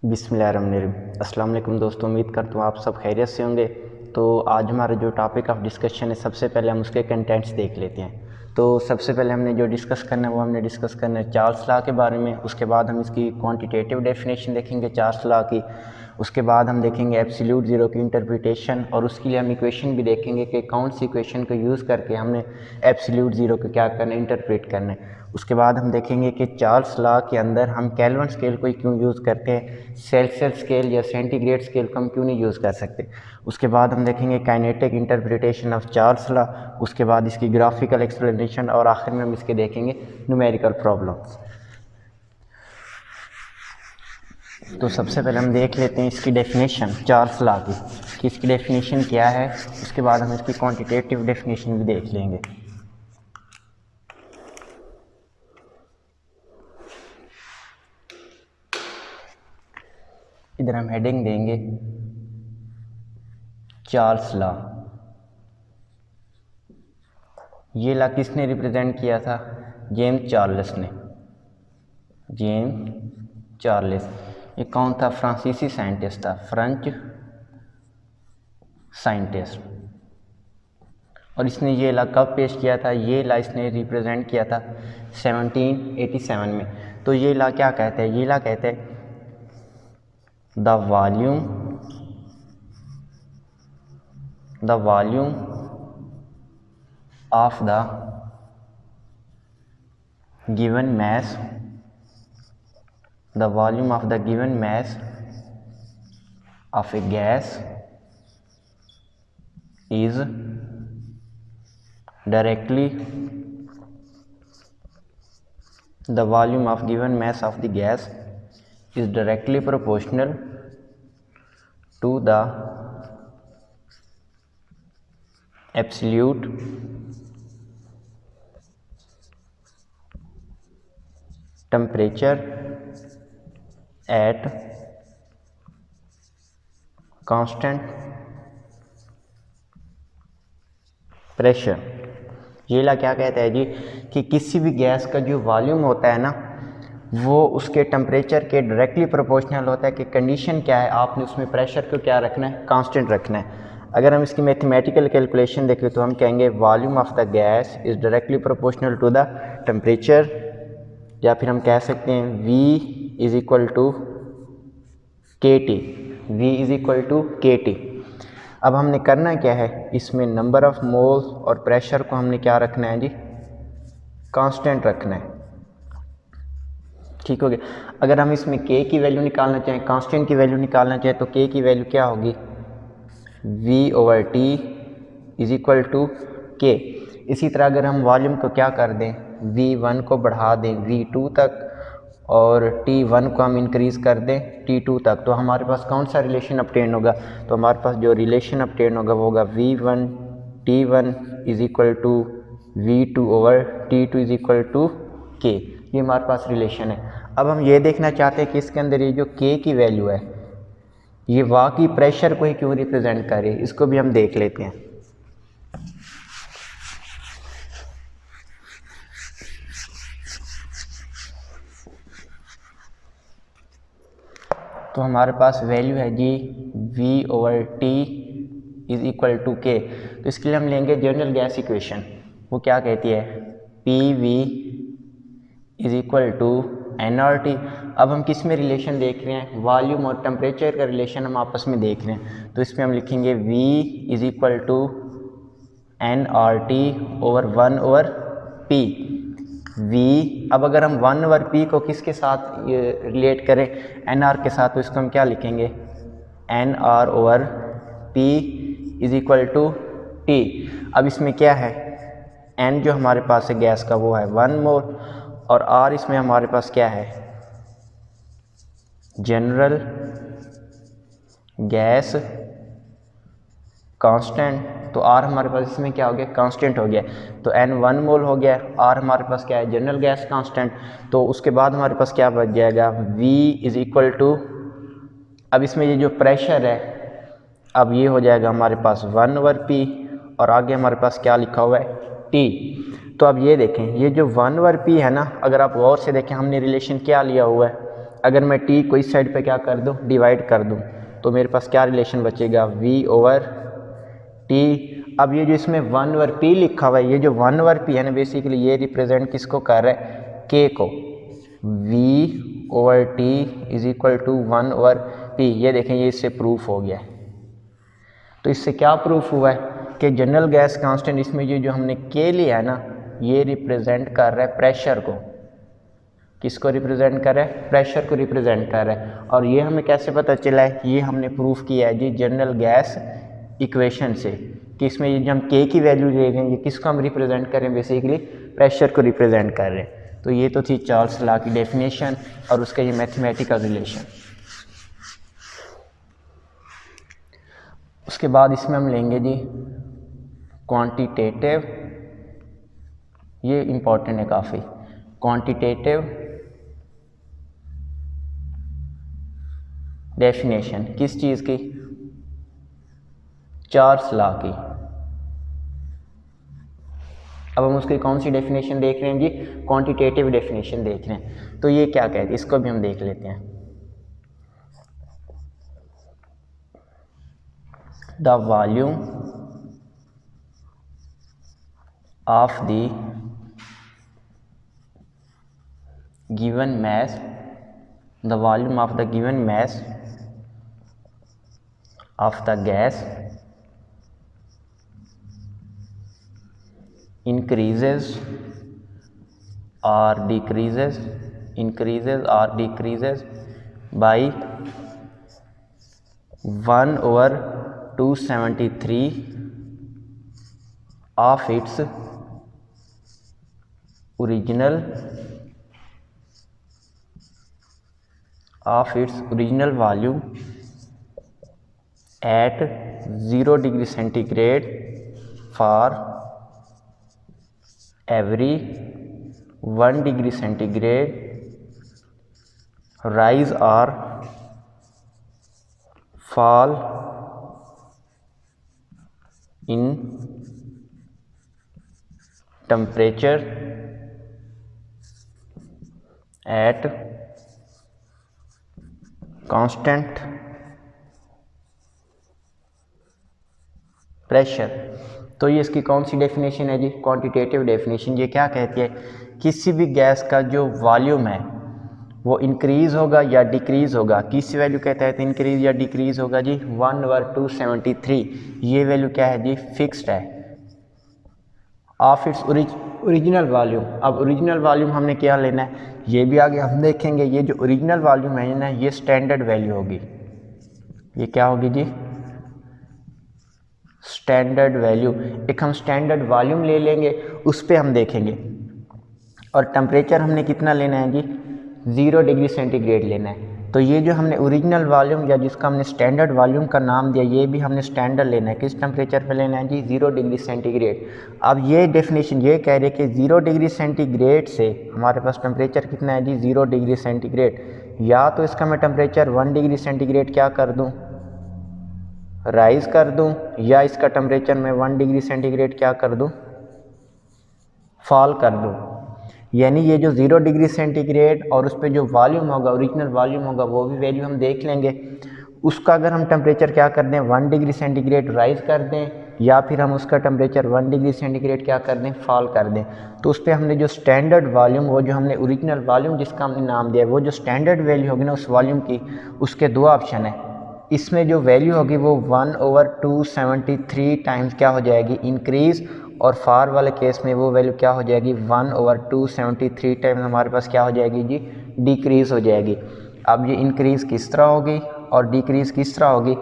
बिस्मिल्लाहिर्रहमानिर्रहीम। अस्सलाम वालेकुम दोस्तों, उम्मीद करता हूँ आप सब खैरियत से होंगे। तो आज हमारा जो टॉपिक ऑफ डिस्कशन है, सबसे पहले हम उसके कंटेंट्स देख लेते हैं। तो सबसे पहले हमने जो डिस्कस करना है वो हमने डिस्कस करना है चार्ल्स लॉ के बारे में। उसके बाद हम इसकी क्वांटिटेटिव डेफिनेशन देखेंगे चार्ल्स लॉ की। उसके बाद हम देखेंगे एब्सोल्यूट ज़ीरो की इंटरप्रिटेशन, और उसके लिए हम इक्वेशन भी देखेंगे कि कौन सी इक्वेशन को यूज़ करके हमने एब्सोल्यूट ज़ीरो को क्या करना है, इंटरप्रेट करना है। उसके बाद हम देखेंगे कि चार्ल्स लॉ के अंदर हम केल्विन स्केल को क्यों यूज़ करते हैं, सेल्सियस स्केल या सेंटीग्रेड स्केल को हम क्यों नहीं यूज़ कर सकते। उसके बाद हम देखेंगे kinetic interpretation of Charles law. उसके बाद इसकी ग्राफिकल एक्सप्लेनेशन, और आखिर में हम इसके देखेंगे न्यूमेरिकल प्रॉब्लम्स। तो सबसे पहले हम देख लेते हैं इसकी डेफिनेशन चार्ल्स लॉ की, कि इसकी डेफिनेशन क्या है। उसके बाद हम इसकी क्वांटिटेटिव डेफिनेशन भी देख लेंगे। इधर हम हेडिंग देंगे चार्ल्स लॉ। ये लॉ किसने रिप्रेजेंट किया था? जेम्स चार्ल्स ने। जेम्स चार्ल्स ये कौन था? फ्रांसीसी साइंटिस्ट था, फ्रेंच साइंटिस्ट। और इसने ये लॉ कब पेश किया था? ये लॉ इसने रिप्रेजेंट किया था 1787 में। तो ये लॉ क्या कहते हैं? ये लॉ कहते हैं the volume of the given mass, the volume of the given mass of a gas is directly the volume of given mass of the gas is directly proportional to the absolute temperature at constant pressure. ये ला क्या कहता है जी, कि किसी भी gas का जो volume होता है ना, वो उसके टेम्परेचर के डायरेक्टली प्रोपोर्शनल होता है। कि कंडीशन क्या है, आपने उसमें प्रेशर को क्या रखना है? कांस्टेंट रखना है। अगर हम इसकी मैथमेटिकल कैलकुलेशन देखें तो हम कहेंगे volume of the gas is directly proportional to the temperature, या फिर हम कह सकते हैं V is equal to K T. V is equal to K T. अब हमने करना क्या है, इसमें नंबर ऑफ़ मोल्स और प्रेशर को हमने क्या रखना है जी? कांस्टेंट रखना है। ठीक हो गया। अगर हम इसमें K की वैल्यू निकालना चाहें, कांस्टेंट की वैल्यू निकालना चाहें, तो K की वैल्यू क्या होगी? V/T is equal to K। इसी तरह अगर हम वॉल्यूम को क्या कर दें, V1 को बढ़ा दें V2 तक, और T1 को हम इंक्रीज़ कर दें T2 तक, तो हमारे पास कौन सा रिलेशन अपटेन होगा? तो हमारे पास जो रिलेशन अपटेन होगा वो होगा V1 T1 is equal to V2/T2 is equal to K। ये हमारे पास रिलेशन है। अब हम ये देखना चाहते हैं कि इसके अंदर ये जो K की वैल्यू है, ये वाकई प्रेशर को ही क्यों रिप्रेजेंट कर रही है, इसको भी हम देख लेते हैं। तो हमारे पास वैल्यू है जी V/T is equal to K। तो इसके लिए हम लेंगे जनरल गैस इक्वेशन। वो क्या कहती है? PV is equal to nRT। अब हम किस में रिलेशन देख रहे हैं? वॉल्यूम और टेम्परेचर का रिलेशन हम आपस में देख रहे हैं। तो इसमें हम लिखेंगे V is equal to nRT/1/P। V, अब अगर हम 1/P को किसके साथ रिलेट करें? NR के साथ, तो इसको हम क्या लिखेंगे? NR/P is equal to T। अब इसमें क्या है? N जो हमारे पास है गैस का वो है 1 मोल, और R इसमें हमारे पास क्या है? General gas constant. तो R हमारे पास इसमें क्या हो गया? कांस्टेंट हो गया। तो N 1 मोल हो गया, R हमारे पास क्या है? General gas constant. तो उसके बाद हमारे पास क्या बच जाएगा? V इज़ इक्वल टू, अब इसमें ये जो प्रेशर है, अब ये हो जाएगा हमारे पास 1/P, और आगे हमारे पास क्या लिखा हुआ है? T। तो अब ये देखें, ये जो 1/P है ना, अगर आप गौर से देखें, हमने रिलेशन क्या लिया हुआ है? अगर मैं टी को इस साइड पे क्या कर दूं, डिवाइड कर दूं, तो मेरे पास क्या रिलेशन बचेगा, v ओवर टी। अब ये जो इसमें 1/p लिखा हुआ है, ये जो 1/p है ना, बेसिकली ये रिप्रेजेंट किसको कर रहा है, k को। v over T is equal to 1/p। ये देखें, ये इससे प्रूफ हो गया है। तो इससे क्या प्रूफ हुआ है कि जनरल गैस कांस्टेंट, इसमें ये जो हमने k लिया है ना, ये रिप्रेजेंट कर रहा है प्रेशर को। किसको रिप्रेजेंट कर रहा है, प्रेशर को रिप्रेजेंट कर रहा है। और ये हमें कैसे पता चला है, ये हमने प्रूफ किया है जी जनरल गैस इक्वेशन से, कि इसमें ये जो हम k की वैल्यू ले रहे हैं, ये किसको हम रिप्रेजेंट कर रहे हैं, बेसिकली प्रेशर को रिप्रेजेंट कर रहे हैं। तो ये तो थी चार्ल्स लॉ की डेफिनेशन और उसका ये मैथमेटिकल रिलेशन। उसके बाद इसमें हम लेंगे जी क्वांटिटेटिव, ये इम्पॉर्टेंट है काफ़ी, क्वांटिटेटिव डेफिनेशन किस चीज़ की, चार्ल्स लॉ की। अब हम उसकी कौन सी डेफिनेशन देख रहे हैं जी, क्वांटिटेटिव डेफिनेशन देख रहे हैं। तो ये क्या कहते हैं, इसको भी हम देख लेते हैं। The volume of the given mass, the volume of the given mass of the gas increases or decreases by 1/273 of its original volume at 0 degree centigrade for every 1 degree centigrade rise or fall in temperature at constant pressure. तो ये इसकी कौन सी definition है जी, quantitative definition. ये क्या कहती है, किसी भी गैस का जो वॉल्यूम है वो इंक्रीज़ होगा या डिक्रीज़ होगा, किस वैल्यू के तहत इंक्रीज़ या डिक्रीज़ होगा जी, 1/273। ये वैल्यू क्या है जी, फिक्स्ड है, ऑफ इट्स ओरिजिनल वॉल्यूम। अब ओरिजिनल वॉल्यूम हमने क्या लेना है, ये भी आगे हम देखेंगे। ये जो ओरिजिनल वॉल्यूम है ना, ये स्टैंडर्ड वैल्यू होगी। ये क्या होगी जी, स्टैंडर्ड वैल्यू। एक हम स्टैंडर्ड वॉल्यूम ले लेंगे, उस पर हम देखेंगे। और टेम्परेचर हमने कितना लेना है जी, 0 डिग्री सेंटीग्रेड लेना है। तो ये जो हमने ओरिजिनल वॉल्यूम या जिसका हमने स्टैंडर्ड वॉल्यूम का नाम दिया, ये भी हमने स्टैंडर्ड लेना है। किस टेम्परेचर पे लेना है जी, 0 डिग्री सेंटीग्रेड। अब ये डेफिनेशन ये कह रहे हैं कि 0 डिग्री सेंटीग्रेड से हमारे पास टेम्परेचर कितना है जी, 0 डिग्री सेंटीग्रेड। या तो इसका मैं टेम्परेचर 1 डिग्री सेंटीग्रेड क्या कर दूँ, राइज कर दूं, या इसका टेम्परेचर मैं 1 डिग्री सेंटीग्रेड क्या कर दूं, फॉल कर दूं। यानी ये जो 0 डिग्री सेंटीग्रेड और उस पर जो वॉल्यूम होगा, ओरिजिनल वॉल्यूम होगा, वो भी वैल्यू हम देख लेंगे। उसका अगर हम टेम्परेचर क्या कर दें, 1 डिग्री सेंटीग्रेड राइज कर दें, या फिर हम उसका टेम्परेचर 1 डिग्री सेंटीग्रेड क्या कर दें, फॉल कर दें। तो उस पर हमने जो स्टैंडर्ड वॉल्यूम, वो जो हमने ओरिजिनल वॉल्यूम जिसका हमने नाम दिया है, वो जो स्टैंडर्ड वैल्यू होगी ना उस वॉल्यूम की, उसके दो ऑप्शन है। इसमें जो वैल्यू होगी वो 1/273 टाइम्स क्या हो जाएगी, इंक्रीज़। और फार वाले केस में वो वैल्यू क्या हो जाएगी, 1/273 टाइम्स हमारे पास क्या हो जाएगी जी, डिक्रीज़ हो जाएगी। अब ये इंक्रीज़ किस तरह होगी और डिक्रीज़ किस तरह होगी,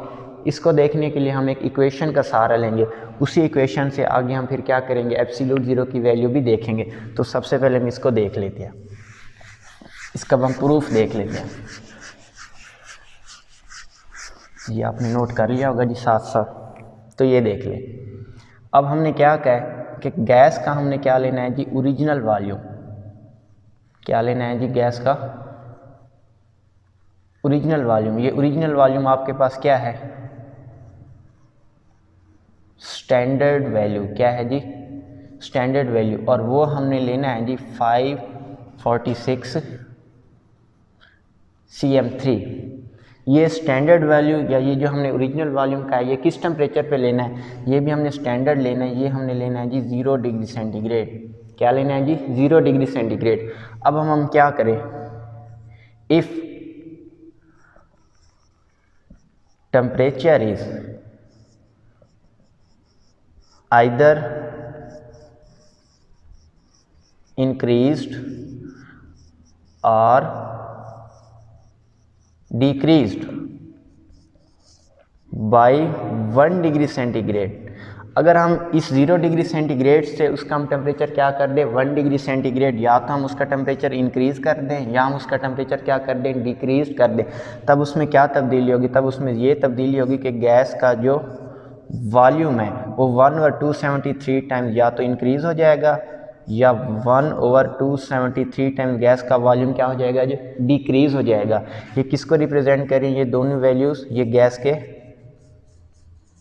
इसको देखने के लिए हम एक इक्वेशन का सहारा लेंगे। उसी इक्वेशन से आगे हम फिर क्या करेंगे, एब्सोल्यूट ज़ीरो की वैल्यू भी देखेंगे। तो सबसे पहले हम इसको देख लेते हैं, इसका हम प्रूफ देख लेते हैं। ये आपने नोट कर लिया होगा जी साथ साथ। तो ये देख लें, अब हमने क्या कहा कि गैस का हमने क्या लेना है जी, ओरिजिनल वॉल्यूम। क्या लेना है जी, गैस का ओरिजिनल वॉल्यूम। ये ओरिजिनल वॉल्यूम आपके पास क्या है, स्टैंडर्ड वैल्यू। क्या है जी, स्टैंडर्ड वैल्यू। और वो हमने लेना है जी 546 CM3। ये स्टैंडर्ड वैल्यू या ये जो हमने ओरिजिनल वॉल्यूम का है ये किस टेम्परेचर पे लेना है, ये भी हमने स्टैंडर्ड लेना है, ये हमने लेना है जी 0 डिग्री सेंटीग्रेड। क्या लेना है जी 0 डिग्री सेंटीग्रेड। अब हम क्या करें, if temperature is either increased or decreased by 1 degree centigrade. अगर हम इस 0 डिग्री सेंटीग्रेड से उसका हम टेम्परेचर क्या कर दें 1 डिग्री सेंटीग्रेड, या तो हम उसका टेम्परेचर इंक्रीज़ कर दें या हम उसका टेम्परेचर क्या कर दें डिक्रीज़ कर दें, तब उसमें क्या तब्दीली होगी, तब उसमें ये तब्दीली होगी कि गैस का जो वॉल्यूम है वो 1/273 टाइम्स या तो इंक्रीज़ हो जाएगा या 1/273 टाइम्स गैस का वॉल्यूम क्या हो जाएगा जो डिक्रीज़ हो जाएगा। ये किसको रिप्रेजेंट कर रही है, ये दोनों वैल्यूज़ ये गैस के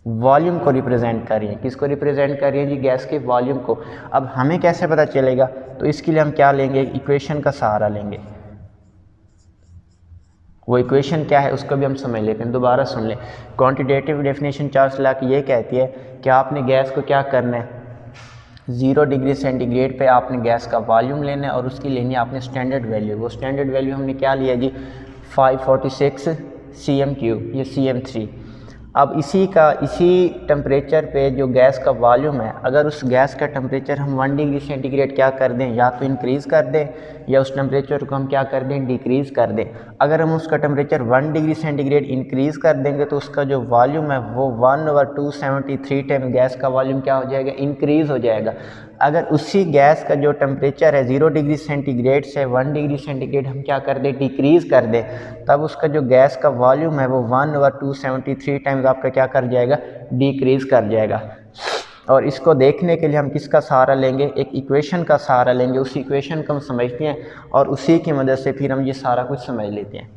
वॉल्यूम को रिप्रेजेंट कर रही है। किसको रिप्रेजेंट कर रही है जी गैस के वॉल्यूम को। अब हमें कैसे पता चलेगा, तो इसके लिए हम क्या लेंगे, इक्वेशन का सहारा लेंगे। वो इक्वेशन क्या है उसको भी हम समझ लेते हैं, दोबारा सुन लें। क्वांटिटेटिव डेफिनेशन चार्ल्स ला की ये कहती है कि आपने गैस को क्या करना है 0 डिग्री सेंटीग्रेड पे आपने गैस का वॉल्यूम लेना है और उसकी लेनी है आपने स्टैंडर्ड वैल्यू। वो स्टैंडर्ड वैल्यू हमने क्या लिया जी 546 cm3, ये CM3। अब इसी टेम्परेचर पे जो गैस का वॉल्यूम है, अगर उस गैस का टेम्परेचर हम 1 डिग्री सेंटीग्रेड क्या कर दें, या तो इंक्रीज़ कर दें या उस टेम्परेचर को हम क्या कर दें डिक्रीज़ कर दें। अगर हम उसका टेम्परेचर 1 डिग्री सेंटीग्रेड इंक्रीज़ कर देंगे तो उसका जो वॉल्यूम है वो 1/273 टाइम गैस का वॉल्यूम क्या हो जाएगा इंक्रीज़ हो जाएगा। अगर उसी गैस का जो टेम्परेचर है 0 डिग्री सेंटीग्रेड से 1 डिग्री सेंटीग्रेड हम क्या कर दें डिक्रीज़ कर दें, तब उसका जो गैस का वॉल्यूम है वो 1/273 टाइम्स आपका क्या कर जाएगा डिक्रीज़ कर जाएगा। और इसको देखने के लिए हम किसका सहारा लेंगे, एक इक्वेशन का सहारा लेंगे। उस इक्वेशन को हम समझते हैं और उसी की मदद से फिर हम ये सारा कुछ समझ लेते हैं।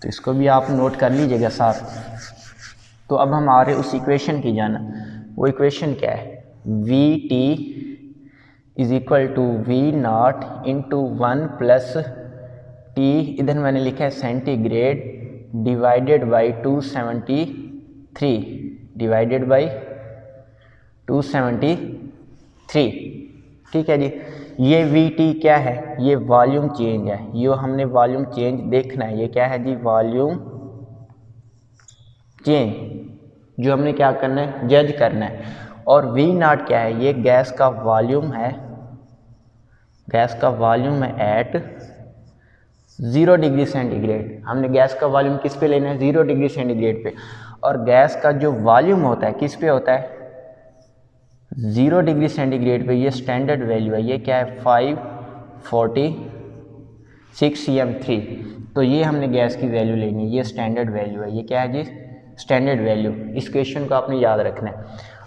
तो इसको भी आप नोट कर लीजिएगा साथ। तो अब हम आ रहे उस इक्वेशन की जाना। वो इक्वेशन क्या है, VT is equal to V0 into 1 plus T, इधर मैंने लिखा है centigrade, divided by 273 divided by 273। ठीक है जी। ये VT क्या है, ये वॉल्यूम चेंज है, ये हमने वॉल्यूम चेंज देखना है। ये क्या है जी वॉल्यूम चेंज, जो हमने क्या करना है जज करना है। और V0 क्या है, ये गैस का वॉल्यूम है, गैस का वॉल्यूम है एट 0 डिग्री सेंटीग्रेड। हमने गैस का वॉल्यूम किस पे लेना है 0 डिग्री सेंटीग्रेड पे। और गैस का जो वॉल्यूम होता है किस पे होता है 0 डिग्री सेंटीग्रेड पे। ये स्टैंडर्ड वैल्यू है, ये क्या है 546 cm3। तो ये हमने गैस की वैल्यू लेनी है, ये स्टैंडर्ड वैल्यू है। ये क्या है जी स्टैंडर्ड वैल्यू। इस क्वेश्चन को आपने याद रखना है।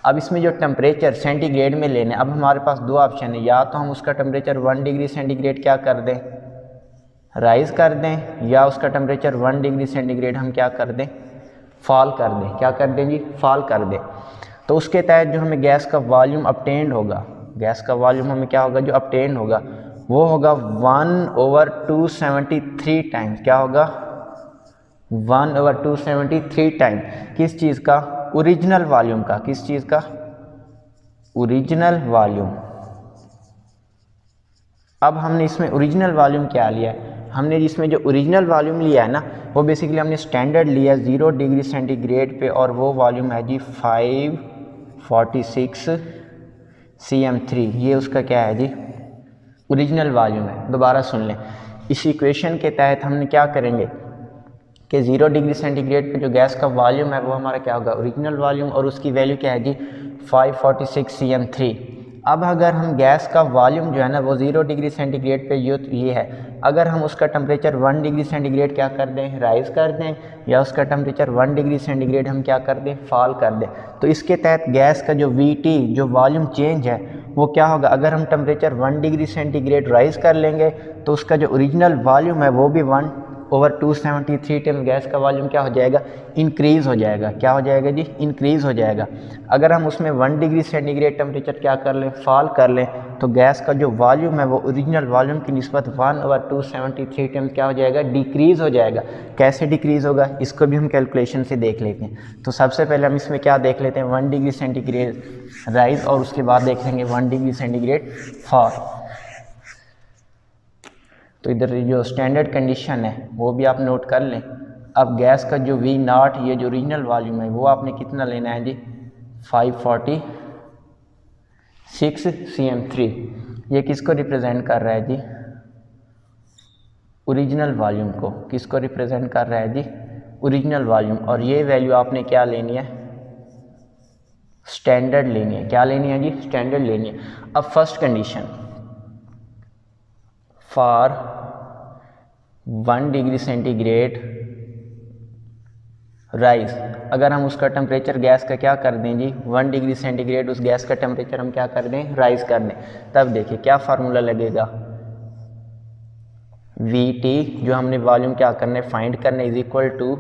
अब इसमें जो टेम्परेचर सेंटीग्रेड में लेना है, अब हमारे पास दो ऑप्शन है, या तो हम उसका टेम्परेचर 1 डिग्री सेंटीग्रेड क्या कर दें राइज़ कर दें, या उसका टेम्परेचर 1 डिग्री सेंटीग्रेड हम क्या कर दें फॉल कर दें। क्या कर दें जी फॉल कर दें। तो उसके तहत जो हमें गैस का वॉल्यूम अपटेंड होगा, गैस का वॉल्यूम हमें क्या होगा जो अपटेंड होगा वो होगा 1/273 टाइम्स। क्या होगा 1/273 टाइम किस चीज़ का ओरिजिनल वॉल्यूम का। किस चीज़ का ओरिजिनल वॉल्यूम। अब हमने इसमें ओरिजिनल वॉल्यूम क्या लिया है, हमने इसमें जो ओरिजिनल वॉल्यूम लिया है ना वो बेसिकली हमने स्टैंडर्ड लिया 0 डिग्री सेंटीग्रेड पे, और वो वॉल्यूम है जी 546 cm3। ये उसका क्या है जी ओरिजिनल वॉल्यूम है। दोबारा सुन लें, इस इक्वेशन के तहत हमने क्या करेंगे कि 0 डिग्री सेंटीग्रेड पे जो गैस का वॉल्यूम है वो हमारा क्या होगा ओरिजिनल वॉल्यूम, और उसकी वैल्यू क्या है जी 546 cm3। अब अगर हम गैस का वॉल्यूम जो है ना वो 0 डिग्री सेंटीग्रेड पे ये है, अगर हम उसका टेम्परेचर 1 डिग्री सेंटीग्रेड क्या कर दें राइज़ कर दें, या उसका टेम्परेचर 1 डिग्री सेंटीग्रेड हम क्या कर दें फॉल कर दें, तो इसके तहत गैस का जो VT जो वॉल्यूम चेंज है वो क्या होगा। अगर हम टेम्परेचर 1 डिग्री सेंटीग्रेड राइज़ कर लेंगे तो उसका जो ओरिजिनल वॉल्यूम है वो भी 1 ओवर 273 टाइम्स गैस का वॉल्यूम क्या हो जाएगा, इंक्रीज़ हो जाएगा। क्या हो जाएगा जी, इंक्रीज़ हो जाएगा। अगर हम उसमें 1 डिग्री सेंटीग्रेड टेम्परेचर क्या कर लें, फॉल कर लें, तो गैस का जो वॉल्यूम है वो ओरिजिनल वॉल्यूम की निस्बत 1/273 टाइम्स क्या हो जाएगा, डिक्रीज़ हो जाएगा। कैसे डिक्रीज़ होगा, इसको भी हम कैलकुलेशन से देख लेते हैं। तो सबसे पहले हम इसमें क्या देख लेते हैं, 1 डिग्री सेंटीग्रेड राइज और उसके बाद देख लेंगे 1 डिग्री सेंटीग्रेड फॉल। तो इधर जो स्टैंडर्ड कंडीशन है वो भी आप नोट कर लें। अब गैस का जो V0 ये जो ओरिजिनल वॉल्यूम है वो आपने कितना लेना है जी, 546 cm3। ये किसको रिप्रेजेंट कर रहा है जी, ओरिजिनल वॉल्यूम को। किसको रिप्रेजेंट कर रहा है जी, ओरिजिनल वॉल्यूम। और ये वैल्यू आपने क्या लेनी है, स्टैंडर्ड लेनी है। क्या लेनी है जी, स्टैंडर्ड लेनी है। अब first condition, for 1 degree centigrade rise, अगर हम उसका टेम्परेचर गैस का क्या कर दें जी, 1 डिग्री सेंटीग्रेड उस गैस का टेम्परेचर हम क्या कर दें, राइज कर दें, तब देखिए क्या फार्मूला लगेगा, VT जो हमने वॉल्यूम क्या करने फाइंड करने is equal to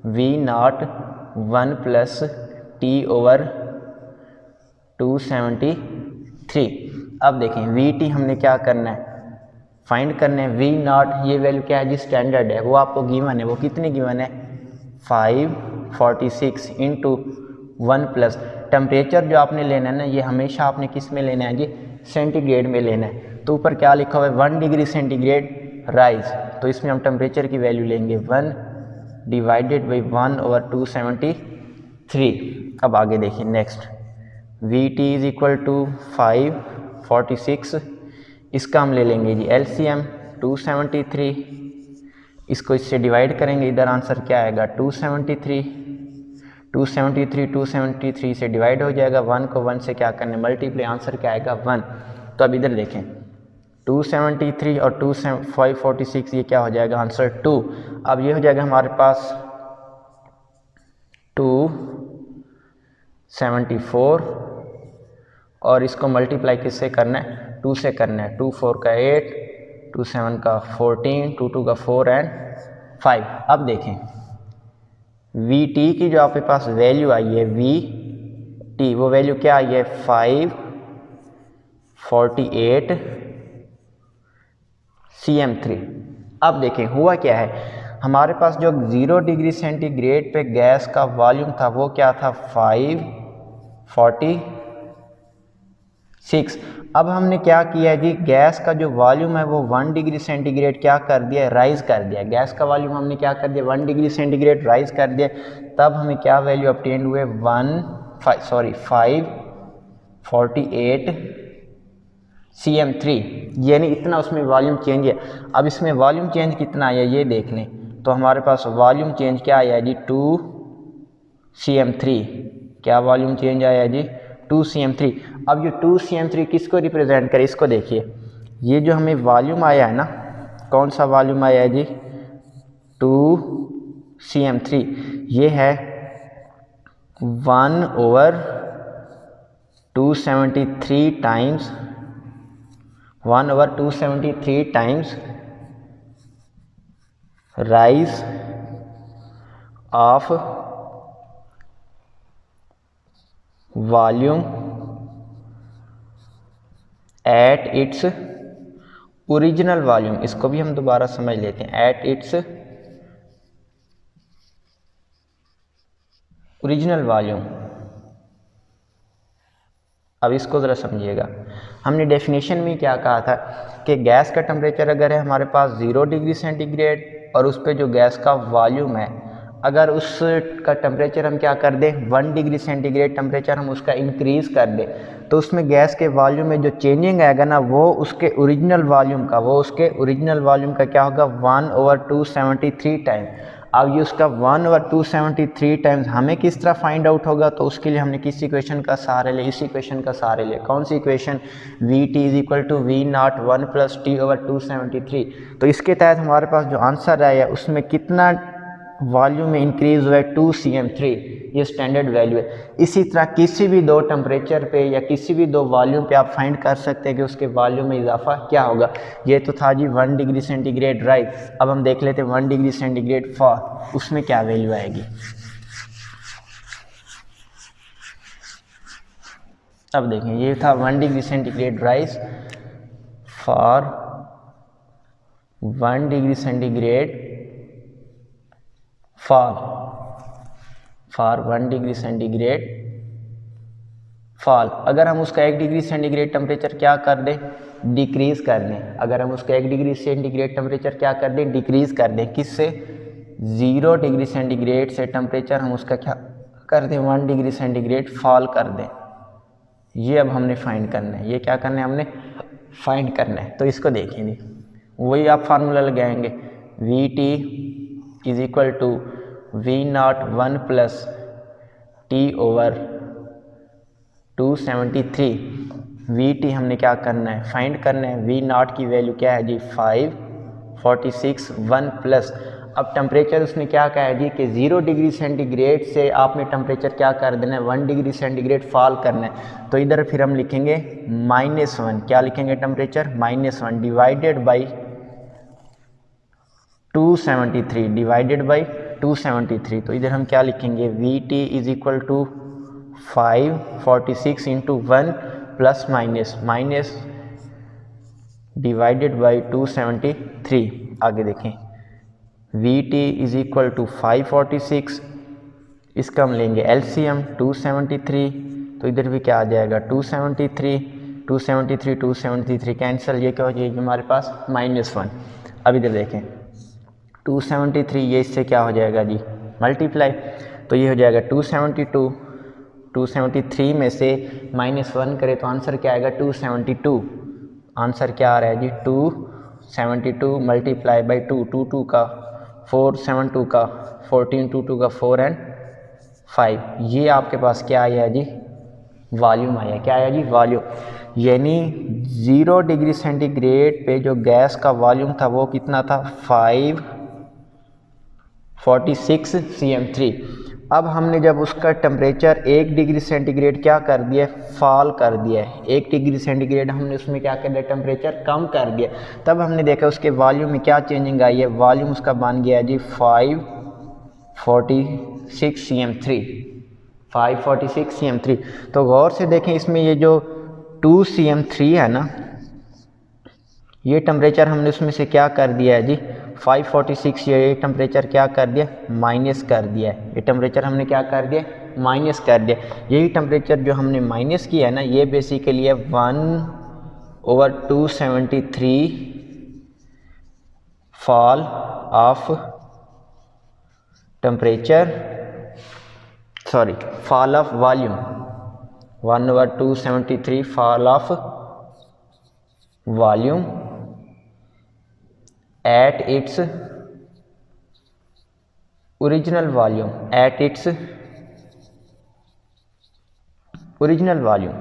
V0 1 plus T/273। अब देखें VT हमने क्या करना है, फाइंड करने हैं। V0 ये वैल्यू क्या है जी, स्टैंडर्ड है, वो आपको गिवन है। वो कितनी गिवन है, 546 इंटू 1 प्लस टेम्परेचर जो आपने लेना है ना, ये हमेशा आपने किस में लेना है जी, सेंटीग्रेड में लेना है। तो ऊपर क्या लिखा हुआ है, 1 डिग्री सेंटीग्रेड राइज, तो इसमें हम टेम्परेचर की वैल्यू लेंगे 1 डिवाइडेड बाई 1/273। अब आगे देखिए next, VT is equal to 546, इसका हम ले लेंगे जी LCM 273, इसको इससे डिवाइड करेंगे, इधर आंसर क्या आएगा 273 से डिवाइड हो जाएगा, 1 को 1 से क्या करने मल्टीप्लाई, आंसर क्या आएगा 1। तो अब इधर देखें 273 और 546 ये क्या हो जाएगा, आंसर 2। अब ये हो जाएगा हमारे पास 274 और इसको मल्टीप्लाई किससे करना है, 2 से करना है। 2 4 का 8, 2 7 का 14, 2 2 का 4 एंड 5। अब देखें VT की जो आपके पास वैल्यू आई है, VT वो वैल्यू क्या आई है, 548 cm3। अब देखें हुआ क्या है, हमारे पास जो 0 डिग्री सेंटीग्रेड पे गैस का वॉल्यूम था वो क्या था, 546। अब हमने क्या किया है जी, गैस का जो वॉल्यूम है वो 1 डिग्री सेंटीग्रेड क्या कर दिया, राइज कर दिया। गैस का वॉल्यूम हमने क्या कर दिया, 1 डिग्री सेंटीग्रेड राइज कर दिया। तब हमें क्या वैल्यू ऑब्टेन हुए, 548 cm3, यानी इतना उसमें वॉल्यूम चेंज है। अब इसमें वॉल्यूम चेंज कितना आया ये देख लें, तो हमारे पास वॉल्यूम चेंज क्या आया जी, 2 cm3। क्या वॉल्यूम चेंज आया जी, 2 cm3। अब ये 2 cm3 किसको रिप्रेजेंट करे, इसको देखिए, ये जो हमें वॉल्यूम आया है ना, कौन सा वॉल्यूम आया है जी, 2 cm3, ये है 1/273 times 1/273 times rise of volume at its original volume. इसको भी हम दोबारा समझ लेते हैं, एट इट्स ओरिजिनल वॉल्यूम। अब इसको ज़रा समझिएगा, हमने डेफिनेशन में क्या कहा था कि गैस का टेम्परेचर अगर है हमारे पास 0 डिग्री सेंटीग्रेड और उस पर जो गैस का वॉल्यूम है, अगर उसका टेम्परेचर हम क्या कर दें, 1 डिग्री सेंटीग्रेड टेम्परेचर हम उसका इंक्रीज़ कर दें, तो उसमें गैस के वॉल्यूम में जो चेंजिंग आएगा ना, वो उसके ओरिजिनल वॉल्यूम का क्या होगा, 1/273 टाइम। अब ये उसका 1/273 टाइम्स हमें किस तरह फाइंड आउट होगा, तो उसके लिए हमने किस इक्वेशन का सहारा लिया, इस इक्वेशन का सहारा लिया। कौन सी equation, VT is equal to V0 1 plus T/273। तो इसके तहत हमारे पास जो आंसर आया उसमें कितना वॉल्यूम में इंक्रीज हुआ है 2 cm3, ये स्टैंडर्ड वैल्यू है। इसी तरह किसी भी दो टेम्परेचर पे या किसी भी दो वॉल्यूम पे आप फाइंड कर सकते हैं कि उसके वॉल्यूम में इजाफा क्या होगा। ये तो था जी 1 डिग्री सेंटीग्रेड राइज। अब हम देख लेते हैं 1 डिग्री सेंटीग्रेड फॉल, उसमें क्या वैल्यू आएगी। अब देखें, ये था 1 degree centigrade rise for 1 degree centigrade fall, for 1 degree centigrade fall. अगर हम उसका 1 डिग्री सेंटीग्रेड टेम्परेचर क्या कर दें, डिक्रीज कर दें। अगर हम उसका 1 डिग्री सेंटीग्रेड टेम्परेचर क्या कर दें, डिक्रीज कर दें। किससे, 0 डिग्री सेंटीग्रेड से टेम्परेचर हम उसका क्या कर दें, 1 डिग्री सेंटीग्रेड फॉल कर दें। ये अब हमने फाइंड करना है, ये क्या करना है, हमने फाइंड करना है। तो इसको देखेंगे, वही आप फार्मूला लगाएंगे, V T is equal to V naught 1 plus T over 273। V T हमने क्या करना है, फाइंड करना है। वी नॉट की वैल्यू क्या है जी 546, 1 प्लस, अब टेम्परेचर उसने क्या कहा है जी कि 0 डिग्री सेंटीग्रेड से आपने टेम्परेचर क्या कर देना है, 1 डिग्री सेंटीग्रेड फॉल करना है। तो इधर फिर हम लिखेंगे -1, क्या लिखेंगे temperature, -1 divided by 273, divided by 273। तो इधर हम क्या लिखेंगे, V T is equal to 546 into 1 plus minus divided by 273। आगे देखें, V T is equal to 546, इसका हम लेंगे एलसीएम 273। तो इधर भी क्या आ जाएगा, 273 कैंसिल, ये क्या हो जाएगी हमारे पास -1। अब इधर देखें 273, ये इससे क्या हो जाएगा जी मल्टीप्लाई, तो ये हो जाएगा 272। 273 में से -1 करें तो आंसर क्या आएगा, 272। आंसर क्या आ रहा है जी 272 मल्टीप्लाई बाई 2, 2 का 4, 7 2 का 14, 2 का 4 एंड 5। ये आपके पास क्या आया जी, वॉल्यूम आया। क्या आया जी, वॉल्यूम। यानी 0 डिग्री सेंटीग्रेड पे जो गैस का वॉल्यूम था वो कितना था, 546 cm3। अब हमने जब उसका टेम्परेचर 1 डिग्री सेंटीग्रेड क्या कर दिया, फॉल कर दिया है। 1 डिग्री सेंटीग्रेड हमने उसमें क्या कर दिया, टेम्परेचर कम कर दिया। तब हमने देखा उसके वॉल्यूम में क्या चेंजिंग आई है, वॉल्यूम उसका बन गया है जी 546 cm3, 546 cm3। तो गौर से देखें, इसमें ये जो 2 cm3 है ना, ये टेम्परेचर हमने उसमें से क्या कर दिया है जी 546, ये टेम्परेचर क्या कर दिया, माइनस कर दिया है। ये टेम्परेचर हमने क्या कर दिया, माइनस कर दिया। यही टेम्परेचर जो हमने माइनस किया है ना, ये बेसिकली है 1/273 fall of temperature, sorry fall of volume, 1/273 fall of volume at its original volume, at its original volume।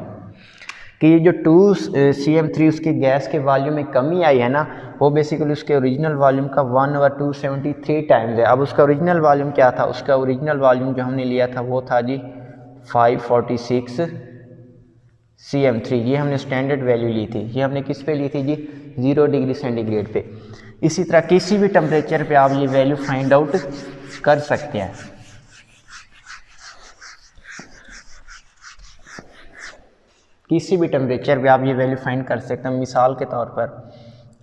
कि ये जो 2 cm3 उसकी गैस के वॉल्यूम में कमी आई है ना, वो बेसिकली उसके ओरिजिनल वॉल्यूम का 1/273 टाइम्स है। अब उसका ओरिजिनल वॉल्यूम क्या था, उसका ओरिजिनल वॉल्यूम जो हमने लिया था वो था जी 546 cm3। ये हमने स्टैंडर्ड वैल्यू ली थी। ये हमने किस पे ली थी जी, 0 डिग्री सेंटीग्रेड पे। इसी तरह किसी भी टेम्परेचर पे आप ये वैल्यू फाइंड आउट कर सकते हैं। किसी भी टेम्परेचर पे आप ये वैल्यू फाइंड कर सकते हैं। मिसाल के तौर पर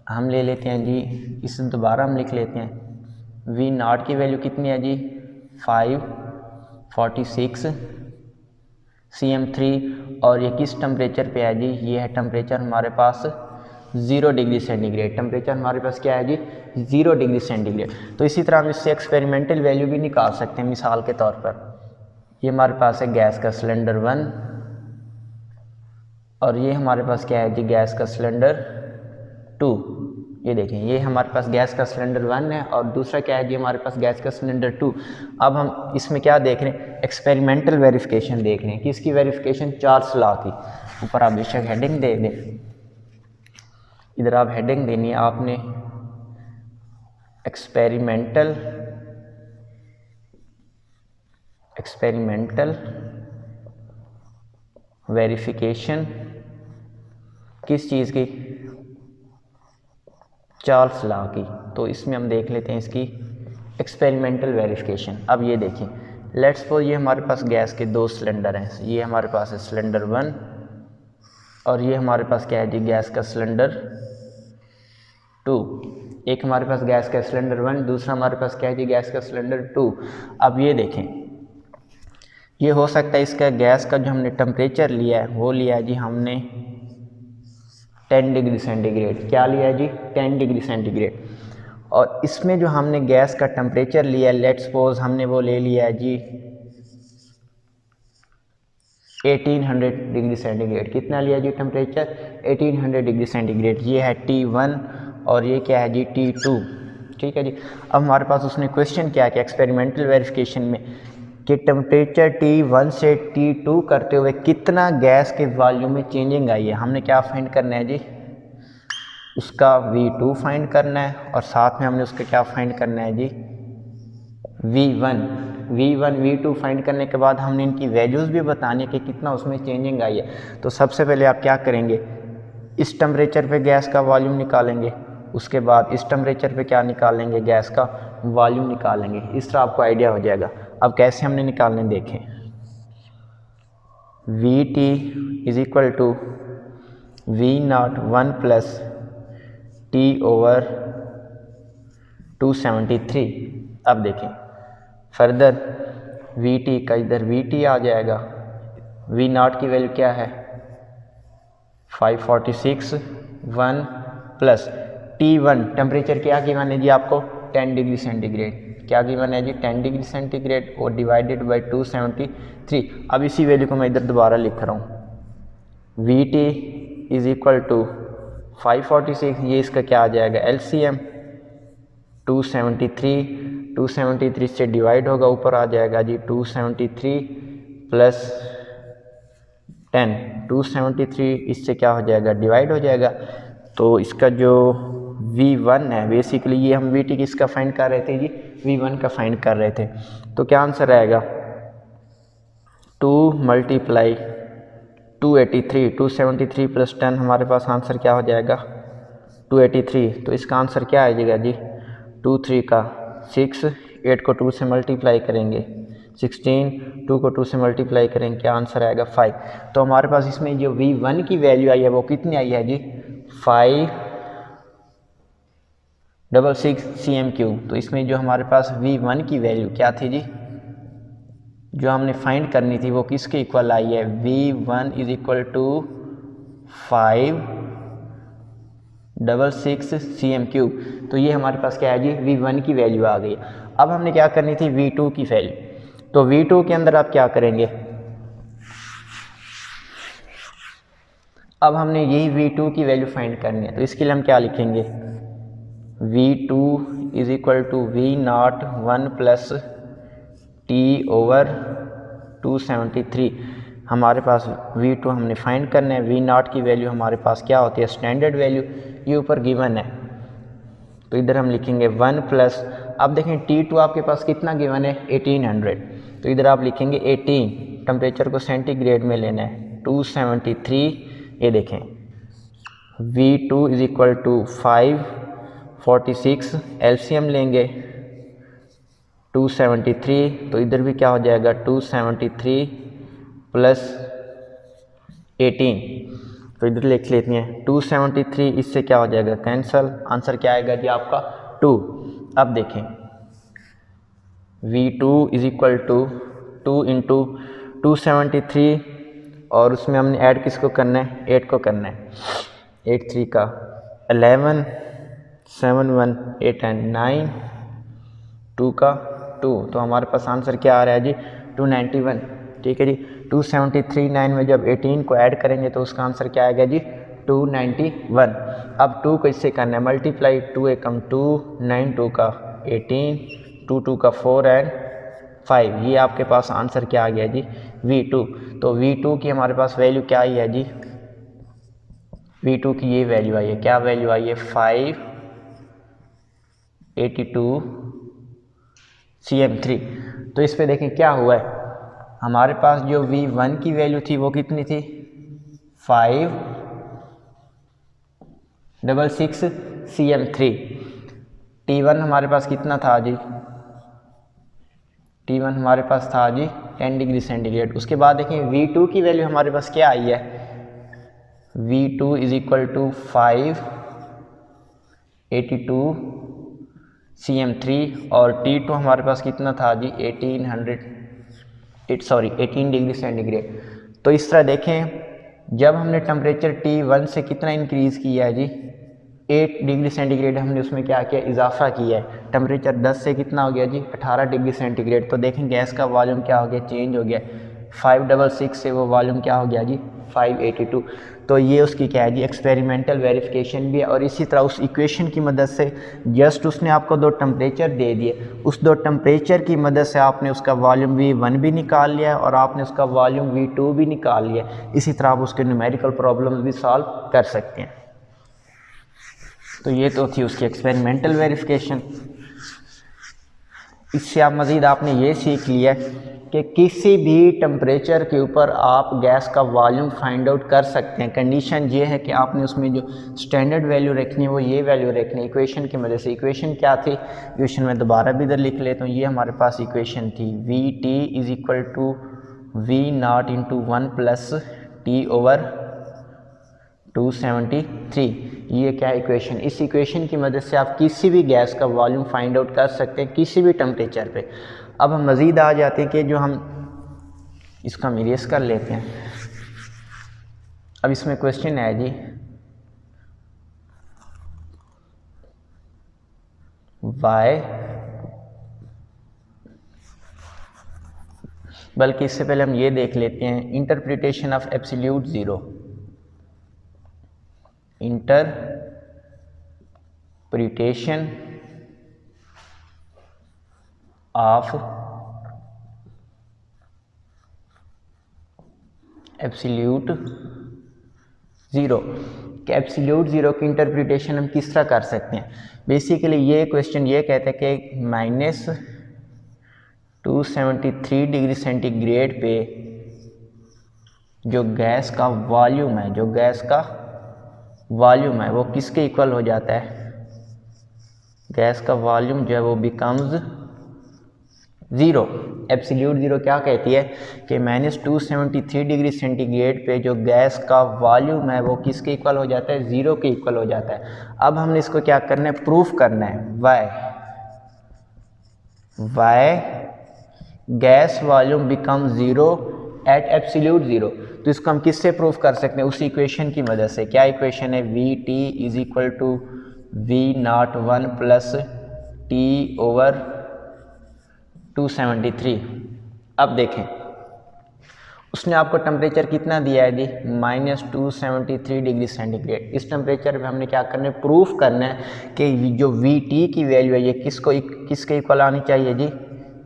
हम ले लेते हैं जी, इसे दोबारा हम लिख लेते हैं, वी नॉट की वैल्यू कितनी है जी 546 cm3, और ये किस टेम्परेचर पे है जी, ये है टेम्परेचर हमारे पास 0 डिग्री सेंटीग्रेड। टेम्परेचर हमारे पास क्या है जी 0 डिग्री सेंटीग्रेड। तो इसी तरह हम इससे एक्सपेरिमेंटल वैल्यू भी निकाल सकते हैं। मिसाल के तौर पर ये हमारे पास है गैस का सिलेंडर 1, और ये हमारे पास क्या है जी गैस का सिलेंडर 2। ये देखें, ये हमारे पास गैस का सिलेंडर 1 है और दूसरा क्या है जी हमारे पास गैस का सिलेंडर 2। अब हम इसमें क्या देख रहे हैं, एक्सपेरिमेंटल वेरिफिकेशन देख रहे हैं। किसकी वेरिफिकेशन, चार्ल्स लॉ की। ऊपर आप बेशक हेडिंग दे दें, इधर आप हेडिंग देनी है आपने एक्सपेरिमेंटल एक्सपेरिमेंटल वेरिफिकेशन किस चीज़ की, चार्ल्स लॉ की। तो इसमें हम देख लेते हैं इसकी एक्सपेरिमेंटल वेरिफिकेशन। अब ये देखिए, लेट्स सपोज ये हमारे पास गैस के दो सिलेंडर हैं, ये हमारे पास है सिलेंडर 1 और ये हमारे पास क्या है जी, गैस का सिलेंडर 2। एक हमारे पास गैस का सिलेंडर 1, दूसरा हमारे पास क्या है जी, गैस का सिलेंडर 2। अब ये देखें, ये हो सकता है इसका गैस का जो हमने टेम्परेचर लिया है वो लिया है जी हमने 10 डिग्री सेंटीग्रेड। क्या लिया है जी, 10 डिग्री सेंटीग्रेड। और इसमें जो हमने गैस का टेम्परेचर लिया है, लेट्स सपोज हमने वो ले लिया है जी 1800 डिग्री सेंटीग्रेड। कितना लिया जी टेम्परेचर, 1800 डिग्री सेंटीग्रेड। ये है T1 और ये क्या है जी, T2। ठीक है जी। अब हमारे पास उसने क्वेश्चन क्या है कि एक्सपेरिमेंटल वेरिफिकेशन में कि टेम्परेचर T1 से T2 करते हुए कितना गैस के वॉल्यूम में चेंजिंग आई है। हमने क्या फाइंड करना है जी, उसका V2 फाइंड करना है और साथ में हमने उसका क्या फाइंड करना है जी, V1 V2 फाइंड करने के बाद हमने इनकी वैल्यूज़ भी बतानी है कि कितना उसमें चेंजिंग आई है। तो सबसे पहले आप क्या करेंगे, इस टेम्परेचर पे गैस का वॉल्यूम निकालेंगे, उसके बाद इस टेम्परेचर पे क्या निकालेंगे, गैस का वॉल्यूम निकालेंगे। इस तरह आपको आइडिया हो जाएगा। अब कैसे हमने निकालने देखें, VT is equal to V01 plus T over 273। अब देखें फर्दर VT का इधर VT आ जाएगा, V0 की वैल्यू क्या है 546 1 प्लस T1 टेम्परेचर क्या गिवन है जी आपको 10 डिग्री सेंटीग्रेड। क्या गिवन है जी 10 डिग्री सेंटीग्रेड और डिवाइडेड बाई 273। अब इसी वैल्यू को मैं इधर दोबारा लिख रहा हूँ, VT इज इक्वल टू 546, ये इसका क्या आ जाएगा LCM 273 से डिवाइड होगा, ऊपर आ जाएगा जी 273 प्लस 10, 273 इससे क्या हो जाएगा डिवाइड हो जाएगा। तो इसका जो V1 है, बेसिकली ये हम VT किसका फाइंड कर रहे थे जी, V1 का फाइंड कर रहे थे। तो क्या आंसर आएगा 2 मल्टीप्लाई 283, 273 प्लस 10 हमारे पास आंसर क्या हो जाएगा 283। तो इसका आंसर क्या आ जाएगा जी 2 3 का 6, 8 को 2 से मल्टीप्लाई करेंगे 16, 2 को 2 से मल्टीप्लाई करेंगे, क्या आंसर आएगा 5। तो हमारे पास इसमें जो V1 की वैल्यू आई है वो कितनी आई है जी 566 cm³। तो इसमें जो हमारे पास V1 की वैल्यू क्या थी जी, जो हमने फाइंड करनी थी वो किसके इक्वल आई है, V1 is equal to 566 cm³। तो ये हमारे पास क्या है जी V1 की वैल्यू आ गई। अब हमने क्या करनी थी V2 की वैल्यू। तो V2 के अंदर आप क्या करेंगे, अब हमने यही V2 की वैल्यू फाइंड करनी है। तो इसके लिए हम क्या लिखेंगे, V2 is equal to V01 plus T over 273। हमारे पास V2 हमने फाइंड करना है, V0 की वैल्यू हमारे पास क्या होती है स्टैंडर्ड वैल्यू, ये ऊपर गिवन है। तो इधर हम लिखेंगे 1 प्लस, अब देखें T2 आपके पास कितना गिवन है 1800। तो इधर आप लिखेंगे 18, टेम्परेचर को सेंटीग्रेड में लेना है 273। ये देखें V2 is equal to 546, LCM लेंगे 273। तो इधर भी क्या हो जाएगा 273 प्लस 18। तो इधर लिख लेते हैं 273, इससे क्या हो जाएगा कैंसल, आंसर क्या आएगा जी आपका 2। अब देखें V2 is equal to 2 into 273 और उसमें हमने ऐड किसको करना है 8 को करना है, 8 3 का 11, 7 1 8 एंड 9, 2 का 2। तो हमारे पास आंसर क्या आ रहा है जी 291। ठीक है जी, 273 9 में जब 18 को ऐड करेंगे तो उसका आंसर क्या आएगा जी 291। अब 2 को इससे करना है मल्टीप्लाई, 2 एकम 2, 9 2 का 18, 2 2 का 4 एंड 5। ये आपके पास आंसर क्या आ गया जी V2। तो V2 की हमारे पास वैल्यू क्या आई है जी, V2 की ये वैल्यू आई है, क्या वैल्यू आई है 582 cm³। तो इस पे देखें क्या हुआ है, हमारे पास जो V1 की वैल्यू थी वो कितनी थी 566 cm3। T1 हमारे पास कितना था जी, T1 हमारे पास था जी 10 डिग्री सेंटीग्रेड। उसके बाद देखें V2 की वैल्यू हमारे पास क्या आई है, V2 is equal to 582 cm3 और T2 हमारे पास कितना था जी 18 डिग्री सेंटीग्रेड। तो इस तरह देखें जब हमने टेम्परेचर T1 से कितना इंक्रीज़ किया है जी 8 डिग्री सेंटीग्रेड, हमने उसमें क्या किया इजाफा किया है। टेम्परेचर 10 से कितना हो गया जी 18 डिग्री सेंटीग्रेड। तो देखें गैस का वॉल्यूम क्या हो गया, चेंज हो गया। 566 से वो वॉल्यूम क्या हो गया जी 582। तो ये उसकी क्या है जी एक्सपेरिमेंटल वेरिफिकेशन भी है। और इसी तरह उस इक्वेशन की मदद से जस्ट उसने आपको दो टेम्परेचर दे दिए, उस दो टेम्परेचर की मदद से आपने उसका वॉल्यूम V1 भी निकाल लिया और आपने उसका वॉल्यूम V2 भी निकाल लिया। इसी तरह आप उसके न्यूमेरिकल प्रॉब्लम्स भी सॉल्व कर सकते हैं। तो ये तो थी उसकी एक्सपेरिमेंटल वेरिफिकेशन। इससे आप मज़ीद आपने ये सीख लिया कि किसी भी टेम्परेचर के ऊपर आप गैस का वॉल्यूम फाइंड आउट कर सकते हैं। कंडीशन ये है कि आपने उसमें जो स्टैंडर्ड वैल्यू रखनी है वो ये वैल्यू रखनी है इक्वेशन की मदद से। इक्वेशन क्या थी, इक्वेशन में दोबारा भी इधर लिख लेता हूँ। ये हमारे पास इक्वेशन थी VT is equal to V0 into 1 plus T over 273। ये क्या इक्वेशन, इस इक्वेशन की मदद से आप किसी भी गैस का वॉल्यूम फाइंड आउट कर सकते हैं किसी भी टेम्परेचर पे। अब हम मज़ीद आ जाते हैं कि जो हम इसका हम इरेज कर लेते हैं। अब इसमें क्वेश्चन है जी वाई, बल्कि इससे पहले हम ये देख लेते हैं interpretation of absolute zero. Interpretation of absolute zero कि एब्सोल्यूट ज़ीरो की इंटरप्रिटेशन हम किस तरह कर सकते हैं। बेसिकली ये क्वेश्चन ये कहते हैं कि -273 डिग्री सेंटीग्रेड पे जो गैस का वॉल्यूम है, जो गैस का वॉल्यूम है वो किसके इक्वल हो जाता है, गैस का वॉल्यूम जो है वो बिकम्स ज़ीरो। एब्सोल्यूट ज़ीरो क्या कहती है कि -273 डिग्री सेंटीग्रेड पे जो गैस का वॉल्यूम है वो किसके इक्वल हो जाता है, ज़ीरो के इक्वल हो जाता है। अब हमने इसको क्या करना है, प्रूफ करना है। Why gas volume become zero at absolute zero. तो इसको हम किससे प्रूफ कर सकते हैं, उस इक्वेशन की मदद से। क्या इक्वेशन है, VT is equal to V01 plus T over 273। अब देखें उसने आपको टेम्परेचर कितना दिया है जी -273 डिग्री सेंटीग्रेड। इस टेम्परेचर पे हमने क्या करना है, प्रूफ करना है कि जो VT की वैल्यू है ये किसके इक्वल आनी चाहिए जी,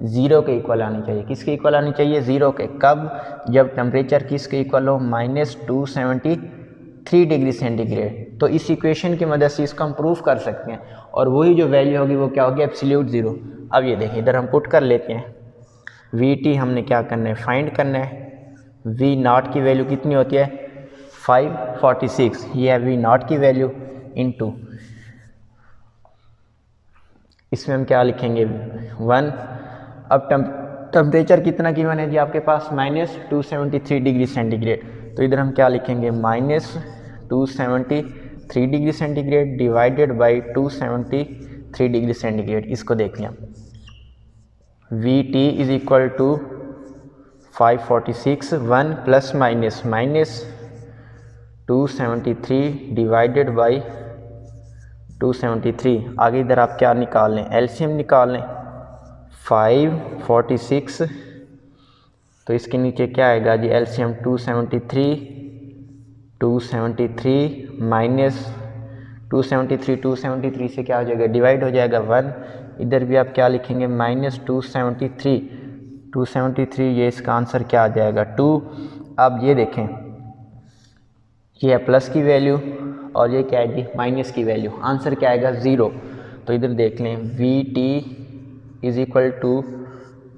ज़ीरो के इक्वल आनी चाहिए। किसके इक्वल आनी चाहिए, ज़ीरो के। कब, जब टेम्परेचर किसके इक्वल हो, -273 डिग्री सेंटीग्रेड। तो इस इक्वेशन की मदद से इसको हम प्रूफ कर सकते हैं और वही जो वैल्यू होगी वो क्या होगी, एब्सोल्यूट ज़ीरो। अब ये देखें इधर हम पुट कर लेते हैं। VT हमने क्या करना है, फाइंड करना है। V0 की वैल्यू कितनी होती है 546, ये है V0 की वैल्यू इनटू इसमें हम क्या लिखेंगे 1। अब टेम्परेचर कितना गिवन है जी आपके पास, -273 डिग्री सेंटीग्रेड। तो इधर हम क्या लिखेंगे, -273 degree centigrade divided by 273 degree centigrade. इसको देख लिया, VT is equal to 546, 1 plus minus -273 divided by 273। आगे इधर आप क्या निकाल लें, एलसीएम निकाल लें। 546 तो इसके नीचे क्या आएगा जी, एलसीएम 273 माइनस 273 से क्या हो जाएगा, डिवाइड हो जाएगा 1। इधर भी आप क्या लिखेंगे, -273, ये इसका आंसर क्या आ जाएगा 2। अब ये देखें ये है प्लस की वैल्यू और ये क्या है जी माइनस की वैल्यू, आंसर क्या आएगा 0। तो इधर देख लें VT is equal to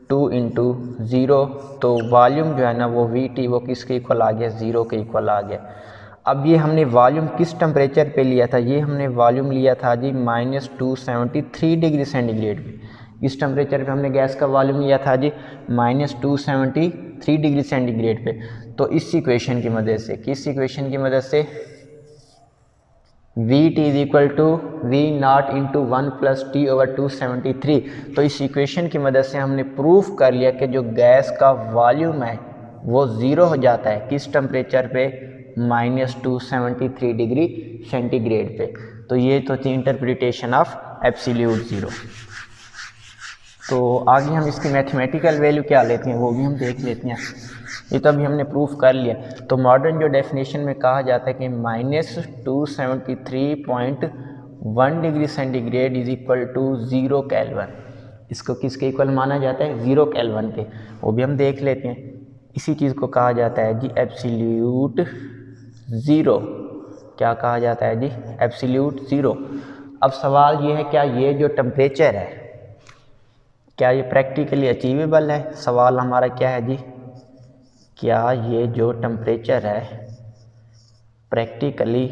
2 into 0, तो वॉल्यूम जो है ना वो VT वो किसके इक्वल आ गया, 0 के इक्वल आ गया। अब ये हमने वॉल्यूम किस टेम्परेचर पे लिया था, ये हमने वॉल्यूम लिया था जी -273 डिग्री सेंटीग्रेड पे। इस टेम्परेचर पे हमने गैस का वॉल्यूम लिया था जी -273 डिग्री सेंटीग्रेड पे। तो इस इक्वेशन की मदद से, किस इक्वेशन की मदद से, VT is equal to V0 into 1 plus T over 273। तो इस इक्वेशन की मदद से हमने प्रूफ कर लिया कि जो गैस का वॉल्यूम है वो 0 हो जाता है किस टेम्परेचर पे, -273 डिग्री सेंटीग्रेड पे। तो ये तो थी इंटरप्रिटेशन ऑफ एब्सोल्यूट ज़ीरो। तो आगे हम इसकी मैथमेटिकल वैल्यू क्या लेते हैं वो भी हम देख लेते हैं। ये तो अभी हमने प्रूफ कर लिया। तो मॉडर्न जो डेफिनेशन में कहा जाता है कि -273.1 degree centigrade is equal to 0 kelvin. इसको किसके इक्वल माना जाता है, 0 केल्विन के। वो भी हम देख लेते हैं। इसी चीज़ को कहा जाता है जी एब्सोल्यूट ज़ीरो। क्या कहा जाता है जी, एब्सोल्यूट ज़ीरो। अब सवाल ये है, क्या ये जो टेम्परेचर है क्या ये प्रैक्टिकली अचीवेबल है। सवाल हमारा क्या है जी, क्या ये जो टेम्परेचर है प्रैक्टिकली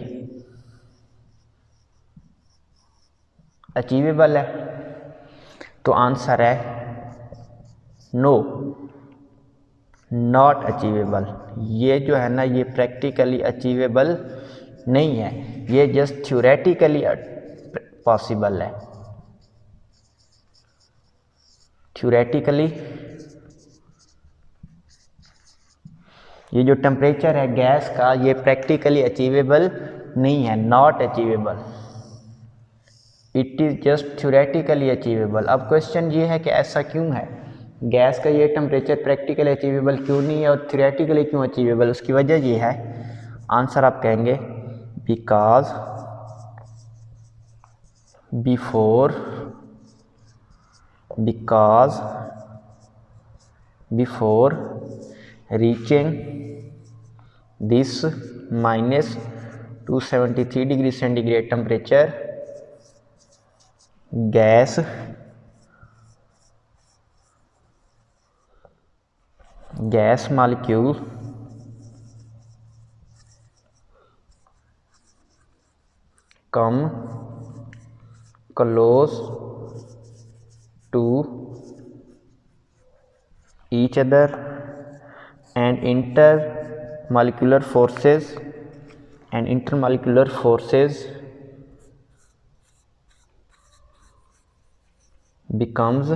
अचीवेबल है। तो आंसर है नो, नॉट अचीवेबल। ये जो है ना ये प्रैक्टिकली अचीवेबल नहीं है, ये जस्ट थ्योरेटिकली पॉसिबल है। थ्योरेटिकली ये जो टेम्परेचर है गैस का ये प्रैक्टिकली अचीवेबल नहीं है, not achievable, it is just theoretically achievable. अब क्वेश्चन ये है कि ऐसा क्यों है, गैस का ये टेम्परेचर प्रैक्टिकली अचीवेबल क्यों नहीं है और थ्योरेटिकली क्यों अचीवेबल। उसकी वजह ये है, आंसर आप कहेंगे because before reaching this -273 degree centigrade temperature gas molecule come close to each other and intermolecular forces becomes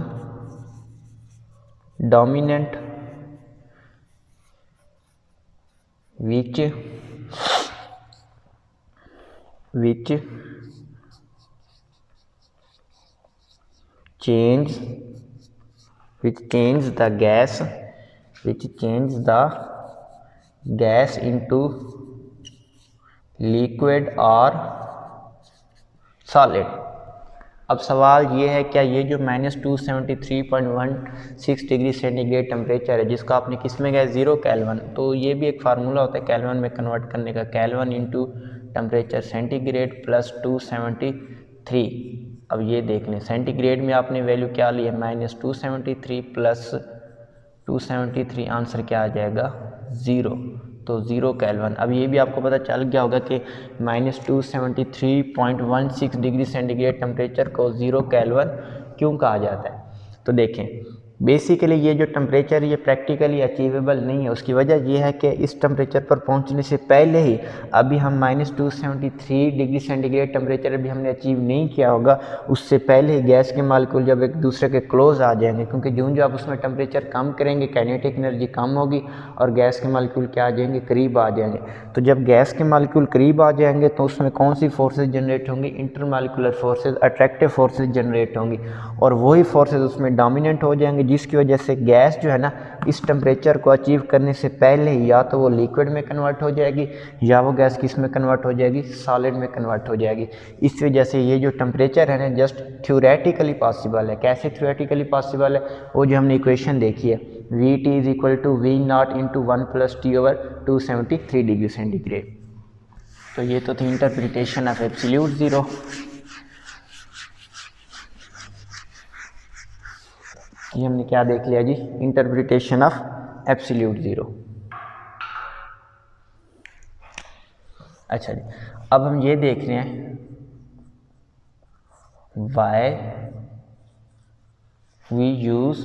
dominant, which change the gas into liquid or solid। अब सवाल ये है, क्या ये जो -273.16 डिग्री सेंटीग्रेड टेम्परेचर है जिसको आपने किस में गया, 0 केल्विन। तो ये भी एक फार्मूला होता है केल्विन में कन्वर्ट करने का, kelvin into temperature centigrade plus 273। अब ये देख लें सेंटीग्रेड में आपने वैल्यू क्या ली है, -273 प्लस 273, आंसर क्या आ जाएगा 0। तो 0 केल्विन। अब ये भी आपको पता चल गया होगा कि -273.16 डिग्री सेंटीग्रेड टेम्परेचर को 0 केल्विन क्यों कहा जाता है। तो देखें बेसिकली ये जो टेम्परेचर ये प्रैक्टिकली अचीवेबल नहीं है। उसकी वजह ये है कि इस टेम्परेचर पर पहुंचने से पहले ही अभी हम -273 डिग्री सेंटीग्रेड टेम्परेचर अभी हमने अचीव नहीं किया होगा, उससे पहले ही गैस के मॉलिक्यूल जब एक दूसरे के क्लोज आ जाएंगे, क्योंकि जो आप उसमें टेम्परेचर कम करेंगे काइनेटिक एनर्जी कम होगी और गैस के मॉलिक्यूल क्या आ जाएंगे, करीब आ जाएंगे। तो जब गैस के मॉलिक्यूल करीब आ जाएंगे तो उसमें कौन सी फोर्सेज जनरेट होंगी, intermolecular forces, attractive forces generate होंगी और वही फोर्सेज उसमें डोमिनेंट हो जाएंगे, जिसकी वजह से गैस जो है ना इस टेम्परेचर को अचीव करने से पहले ही या तो वो लिक्विड में कन्वर्ट हो जाएगी या वो गैस किस में कन्वर्ट हो जाएगी, सॉलिड में कन्वर्ट हो जाएगी। इस वजह से ये जो टेम्परेचर है ना जस्ट थ्योरेटिकली पॉसिबल है। कैसे थ्योरेटिकली पॉसिबल है, वो जो हमने इक्वेशन देखी है, VT is equal to V0 into 1 plus T over 273 degree centigrade. तो ये तो थी इंटरप्रिटेशन ऑफ एब्सोल्यूट ज़ीरो। ये हमने क्या देख लिया जी, इंटरप्रिटेशन ऑफ एब्सोल्यूट ज़ीरो। अच्छा जी, अब हम ये देख रहे हैं why we use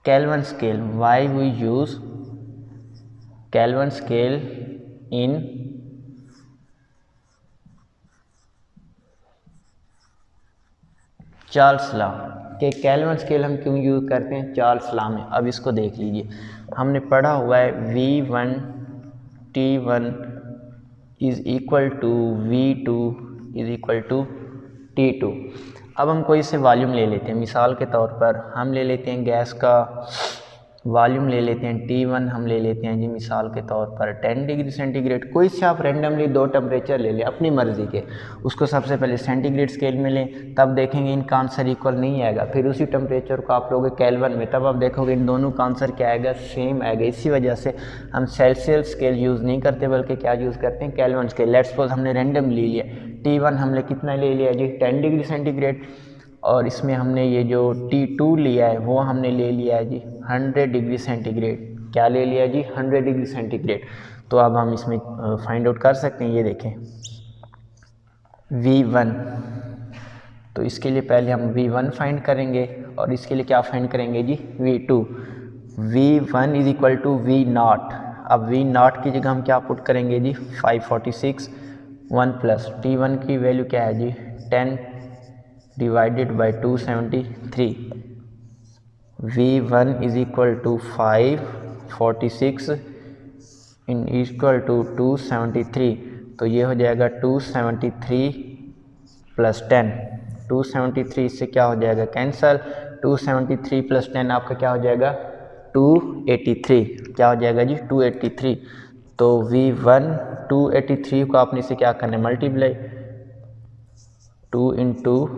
Kelvin scale, why we use Kelvin scale in Charles law के केल्विन स्केल हम क्यों यूज़ करते हैं चार्ल्स लॉ में। अब इसको देख लीजिए, हमने पढ़ा हुआ है V1 T1 is equal to V2 is equal to T2। अब हम कोई से वॉल्यूम ले लेते हैं, मिसाल के तौर पर हम ले लेते हैं गैस का वॉल्यूम ले लेते हैं T1, हम ले लेते हैं जी मिसाल के तौर पर 10 डिग्री सेंटीग्रेड। कोई से आप रेंडमली दो टेम्परेचर ले लें अपनी मर्ज़ी के, उसको सबसे पहले सेंटीग्रेड स्केल में लें, तब देखेंगे इनका आंसर इक्वल नहीं आएगा। फिर उसी टेम्परेचर को आप लोगे केल्विन में, तब आप देखोगे इन दोनों का आंसर क्या आएगा, सेम आएगा। इसी वजह से हम सेल्सियस स्केल यूज़ नहीं करते बल्कि क्या यूज़ करते हैं, केल्विन स्केल। लेट्स सपोज हमने रैंडम ले लिया T1, हमने कितना ले लिया जी 10 डिग्री सेंटीग्रेड, और इसमें हमने ये जो T2 लिया है वो हमने ले लिया है जी 100 डिग्री सेंटीग्रेड। क्या ले लिया जी 100 डिग्री सेंटीग्रेड। तो अब हम इसमें फाइंड आउट कर सकते हैं, ये देखें V1, तो इसके लिए पहले हम V1 फाइंड करेंगे और इसके लिए क्या फाइंड करेंगे जी V2। V1 is equal to V0। अब V0 की जगह हम क्या पुट करेंगे जी 546, 1 प्लस T1 की वैल्यू क्या है जी 10 divided by 273। V1 is equal to 546 in equal to 273, तो ये हो जाएगा 273 प्लस 10, 273 से क्या हो जाएगा कैंसल, 273 प्लस 10 आपका क्या हो जाएगा 283, क्या हो जाएगा जी 283। तो V1 283 को आपने इसे क्या करना है मल्टीप्लाई, 2 इंटू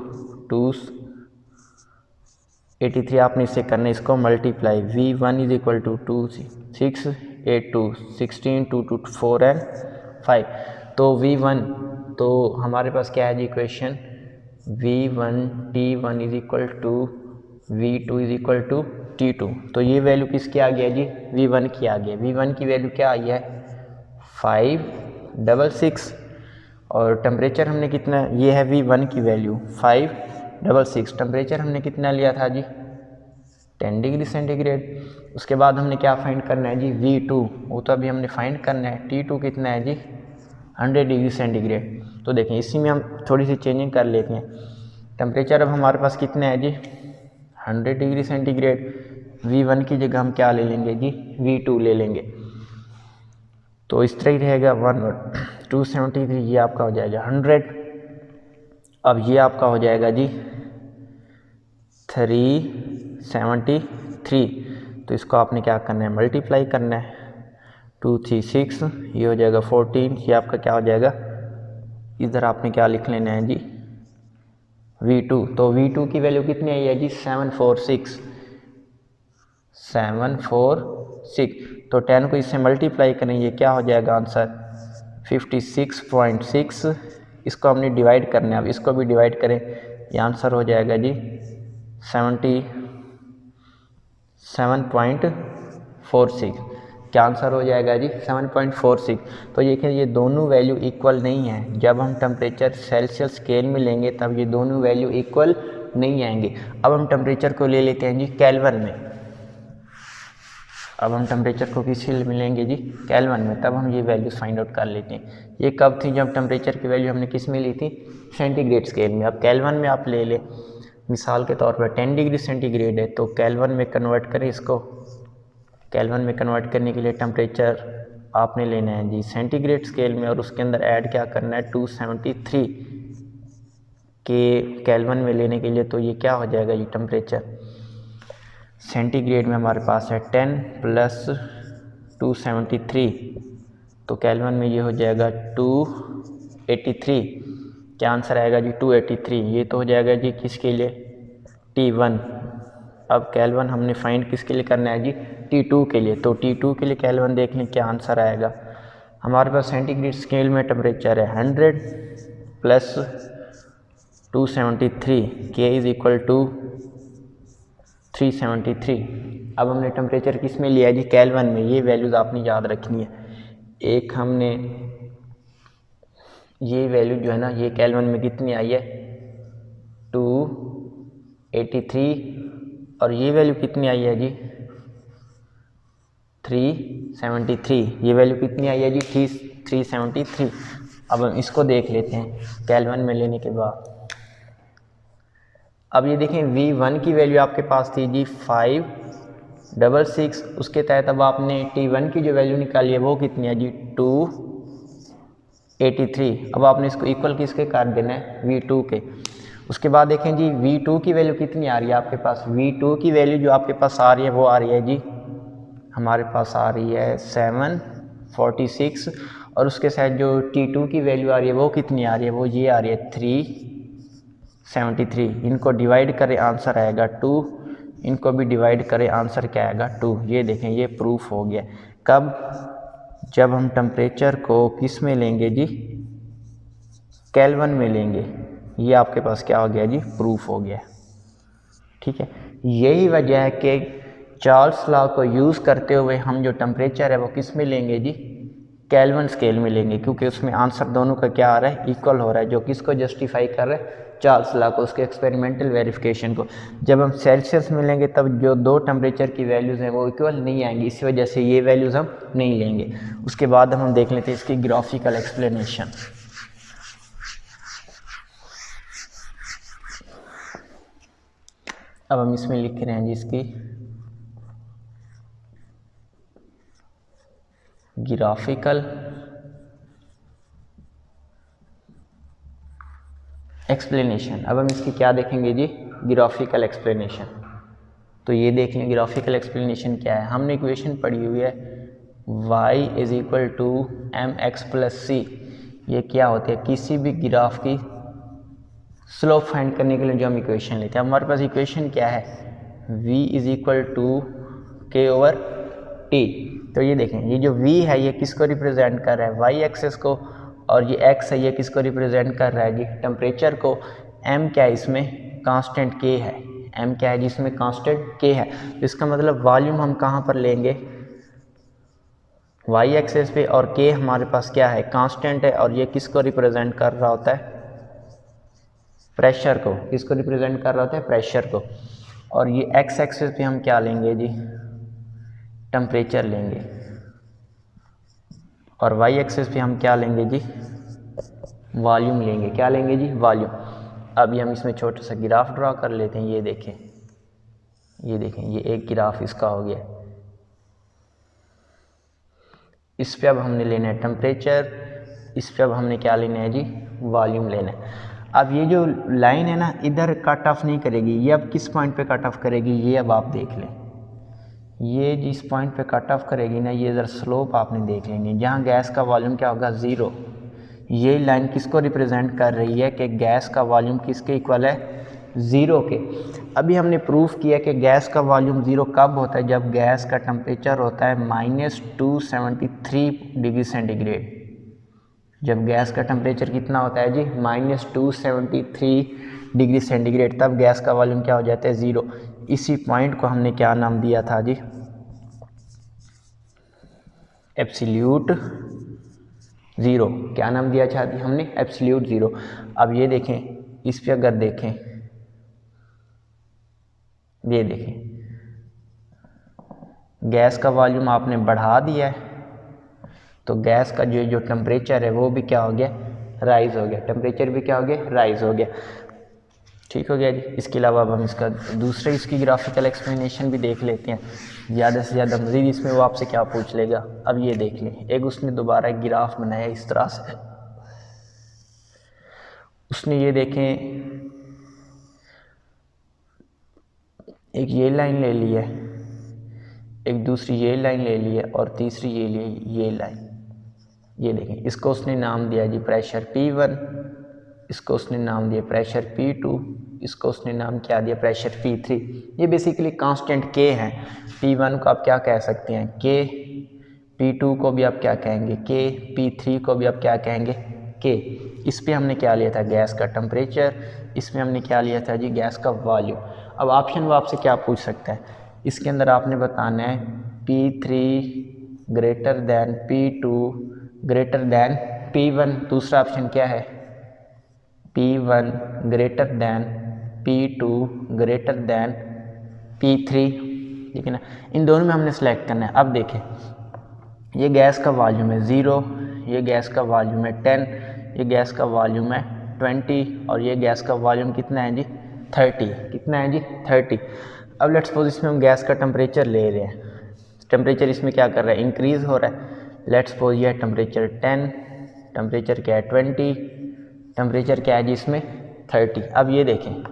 283 आपने इससे करना है इसको multiply. V1 is equal to 2682 16 2 2 4 and 5। तो V1, तो हमारे पास क्या है जी equation V1 T1 is equal to V2 is equal to T2। तो ये वैल्यू किसकी आ गया जी V1 की आ गया। V1 की वैल्यू क्या आई है 566, और टेम्परेचर हमने कितना, ये है V1 की वैल्यू 566, टेम्परेचर हमने कितना लिया था जी 10 डिग्री सेंटीग्रेड। उसके बाद हमने क्या फाइंड करना है जी V2, वो तो अभी हमने फाइंड करना है। T2 कितना है जी 100 डिग्री सेंटीग्रेड। तो देखें इसी में हम थोड़ी सी चेंजिंग कर लेते हैं। टेम्परेचर अब हमारे पास कितना है जी 100 डिग्री सेंटीग्रेड, V1 की जगह हम क्या ले लेंगे जी V2 ले लेंगे, तो इस तरह ही रहेगा 273, ये आपका हो जाएगा 100। अब ये आपका हो जाएगा जी 373, तो इसको आपने क्या करना है मल्टीप्लाई करना है, 236, ये हो जाएगा 14, ये आपका क्या हो जाएगा, इधर आपने क्या लिख लेना है जी V2। तो V2 की वैल्यू कितनी आई है जी 746, तो 10 को इससे मल्टीप्लाई करेंगे, क्या हो जाएगा आंसर 56.6। इसको हमने डिवाइड करना है, अब इसको भी डिवाइड करें, ये आंसर हो जाएगा जी 77.46। क्या आंसर हो जाएगा जी 7.46। तो ये दोनों वैल्यू इक्वल नहीं है। जब हम टेम्परेचर सेल्सियस स्केल में लेंगे तब ये दोनों वैल्यू इक्वल नहीं आएंगे। अब हम टेम्परेचर को ले लेते हैं जी केल्विन में। अब हम टेम्परेचर को किस में लेंगे जी केल्विन में, तब हम ये वैल्यूज़ फाइंड आउट कर लेते हैं। ये कब थी जब टेम्परेचर की वैल्यू हमने किस में ली थी सेंटीग्रेड स्केल में। अब केल्विन में आप ले लें, मिसाल के तौर पर 10 डिग्री सेंटीग्रेड है, तो केल्विन में कन्वर्ट करें इसको। केल्विन में कन्वर्ट करने के लिए टेम्परेचर आपने लेना है जी सेंटीग्रेड स्केल में, और उसके अंदर ऐड क्या करना है 273 के केल्विन में लेने के लिए। तो ये क्या हो जाएगा ये टेम्परेचर सेंटीग्रेड में हमारे पास है 10 प्लस 273, तो केल्विन में ये हो जाएगा 283। क्या आंसर आएगा जी 283। ये तो हो जाएगा जी किसके लिए T1। अब केल्विन हमने फाइंड किसके लिए करना है जी T2 के लिए। तो T2 के लिए केल्विन देख लें क्या आंसर आएगा। हमारे पास सेंटीग्रेड स्केल में टेम्परेचर है 100 plus 273, K is equal to 373। अब हमने टेम्परेचर किस में लिया जी, केल्विन में। ये वैल्यूज़ आपने याद रखनी है। एक हमने ये वैल्यू जो है ना, ये केल्विन में कितनी आई है 283, और ये वैल्यू कितनी आई है जी 373। ये वैल्यू कितनी आई है जी 373। अब हम इसको देख लेते हैं केल्विन में लेने के बाद। अब ये देखें V1 की वैल्यू आपके पास थी जी 566, उसके तहत अब आपने T1 की जो वैल्यू निकाली है वो कितनी है जी 283। अब आपने इसको इक्वल किसके कर देना है, V2 के। उसके बाद देखें जी V2 की वैल्यू कितनी आ रही है आपके पास। V2 की वैल्यू जो आपके पास आ रही है वो आ रही है जी, हमारे पास आ रही है 746, और उसके साथ जो T2 की वैल्यू आ रही है वो कितनी आ रही है, वो ये आ रही है 373। इनको डिवाइड करें आंसर आएगा 2, इनको भी डिवाइड करें आंसर क्या आएगा 2। ये देखें ये प्रूफ हो गया। कब, जब हम टेम्परेचर को किस में लेंगे जी, केल्विन में लेंगे। ये आपके पास क्या हो गया जी, प्रूफ हो गया। ठीक है, यही वजह है कि चार्ल्स लॉ को यूज़ करते हुए हम जो टेम्परेचर है वो किस में लेंगे जी, केल्विन स्केल में लेंगे, क्योंकि उसमें आंसर दोनों का क्या आ रहा है, इक्वल हो रहा है। जो किसको जस्टिफाई कर रहा है, चार्ल्स लॉ को, उसके एक्सपेरिमेंटल वेरिफिकेशन को। जब हम सेल्सियस में लेंगे तब जो दो टेम्परेचर की वैल्यूज़ हैं वो इक्वल नहीं आएंगी, इसी वजह से ये वैल्यूज़ हम नहीं लेंगे। उसके बाद हम देख लेते हैं इसकी ग्राफिकल एक्सप्लेनेशन। अब हम इसमें लिख रहे हैं जी इसकी ग्राफिकल एक्सप्लेनेशन। अब हम इसकी क्या देखेंगे जी, ग्राफिकल एक्सप्लेनेशन। तो ये देख लें ग्राफिकल एक्सप्लेनेशन क्या है। हमने इक्वेशन पढ़ी हुई है y is equal to mx plus C. ये क्या होती है, किसी भी ग्राफ की स्लोप फाइंड करने के लिए जो हम इक्वेशन लेते हैं। हमारे पास इक्वेशन क्या है, v is equal to k over t। तो ये देखें, ये जो v है ये किसको रिप्रेजेंट कर रहा है, y एक्सेस को, और ये x है ये किसको रिप्रेजेंट कर रहा है जी, टेम्परेचर को। m क्या है, इसमें कांस्टेंट k है। m क्या है जिसमें कांस्टेंट k है। तो इसका मतलब वॉल्यूम हम कहाँ पर लेंगे, y एक्सेस पे, और k हमारे पास क्या है, कांस्टेंट है। और ये किसको रिप्रेजेंट कर रहा होता है, प्रेशर को। किसको रिप्रेजेंट कर रहा होता है, प्रेशर को। और ये x एक्सेस पे हम क्या लेंगे जी, टेम्परेचर लेंगे। और y एक्सेस पे हम क्या लेंगे जी, वॉल्यूम लेंगे। क्या लेंगे जी, वॉल्यूम। अभी हम इसमें छोटा सा ग्राफ ड्रा कर लेते हैं। ये देखें, ये देखें, ये एक ग्राफ इसका हो गया। इस पे अब हमने लेना है टेम्परेचर, इस पे अब हमने क्या लेना है जी, वॉल्यूम लेना है। अब ये जो लाइन है ना, इधर कट ऑफ नहीं करेगी, ये अब किस पॉइंट पे कट ऑफ करेगी, ये अब आप देख लें। ये जिस पॉइंट पे कट ऑफ करेगी ना, ये इधर स्लोप आपने देख लेंगे, जहाँ गैस का वॉल्यूम क्या होगा, ज़ीरो। ये लाइन किसको रिप्रेजेंट कर रही है कि गैस का वॉल्यूम किसके इक्वल है, ज़ीरो के। अभी हमने प्रूफ किया कि गैस का वॉल्यूम ज़ीरो कब होता है, जब गैस का टेम्परेचर होता है -273 डिग्री सेंटीग्रेड। जब गैस का टेम्परेचर कितना होता है जी, -273 डिग्री सेंटीग्रेड, तब गैस का वॉल्यूम क्या हो जाता है, ज़ीरो। इसी पॉइंट को हमने क्या नाम दिया था जी, एब्सोल्यूट ज़ीरो। क्या नाम दिया था जी हमने, एब्सोल्यूट ज़ीरो। अब ये देखें, इस पे अगर देखें, ये देखें, गैस का वॉल्यूम आपने बढ़ा दिया है, तो गैस का जो टेम्परेचर है वो भी क्या हो गया, राइज हो गया। टेम्परेचर भी क्या हो गया, राइज हो गया। ठीक हो गया जी। इसके अलावा अब हम इसका दूसरे इसकी ग्राफिकल एक्सप्लेनेशन भी देख लेते हैं, ज़्यादा से ज़्यादा मज़ीद इसमें वो आपसे क्या पूछ लेगा। अब ये देख लें, एक उसने दोबारा एक ग्राफ बनाया इस तरह से। उसने ये देखें, एक ये लाइन ले ली है, एक दूसरी ये लाइन ले ली है, और तीसरी ये लाइन। ये देखें, इसको उसने नाम दिया जी प्रेशर P1, इसको उसने नाम दिया प्रेशर P2, इसको उसने नाम क्या दिया, प्रेशर P3। ये बेसिकली कांस्टेंट K है। P1 को आप क्या कह सकते हैं, K, P2 को भी आप क्या कहेंगे, K, P3 को भी आप क्या कहेंगे, K। इस पे हमने क्या लिया था, गैस का टेम्परेचर, इसमें हमने क्या लिया था जी, गैस का वॉल्यूम। अब ऑप्शन वो आपसे क्या पूछ सकता है, इसके अंदर आपने बताना है P3 greater than P2 greater than P1। दूसरा ऑप्शन क्या है, P1 greater than P2 greater than P3, ठीक है ना। इन दोनों में हमने सेलेक्ट करना है। अब देखें, ये गैस का वॉल्यूम है 0, ये गैस का वॉल्यूम है 10, ये गैस का वॉल्यूम है 20 और ये गैस का वॉल्यूम कितना है जी, 30। कितना है जी, 30। अब लेट्स सपोज इसमें हम गैस का टेम्परेचर ले रहे हैं, टेम्परेचर इसमें क्या कर रहा है, इंक्रीज़ हो रहा है। लेट्स सपोज ये टेम्परेचर 10, टेम्परेचर क्या है 20, टेम्परेचर क्या है जी इसमें 30। अब ये देखें,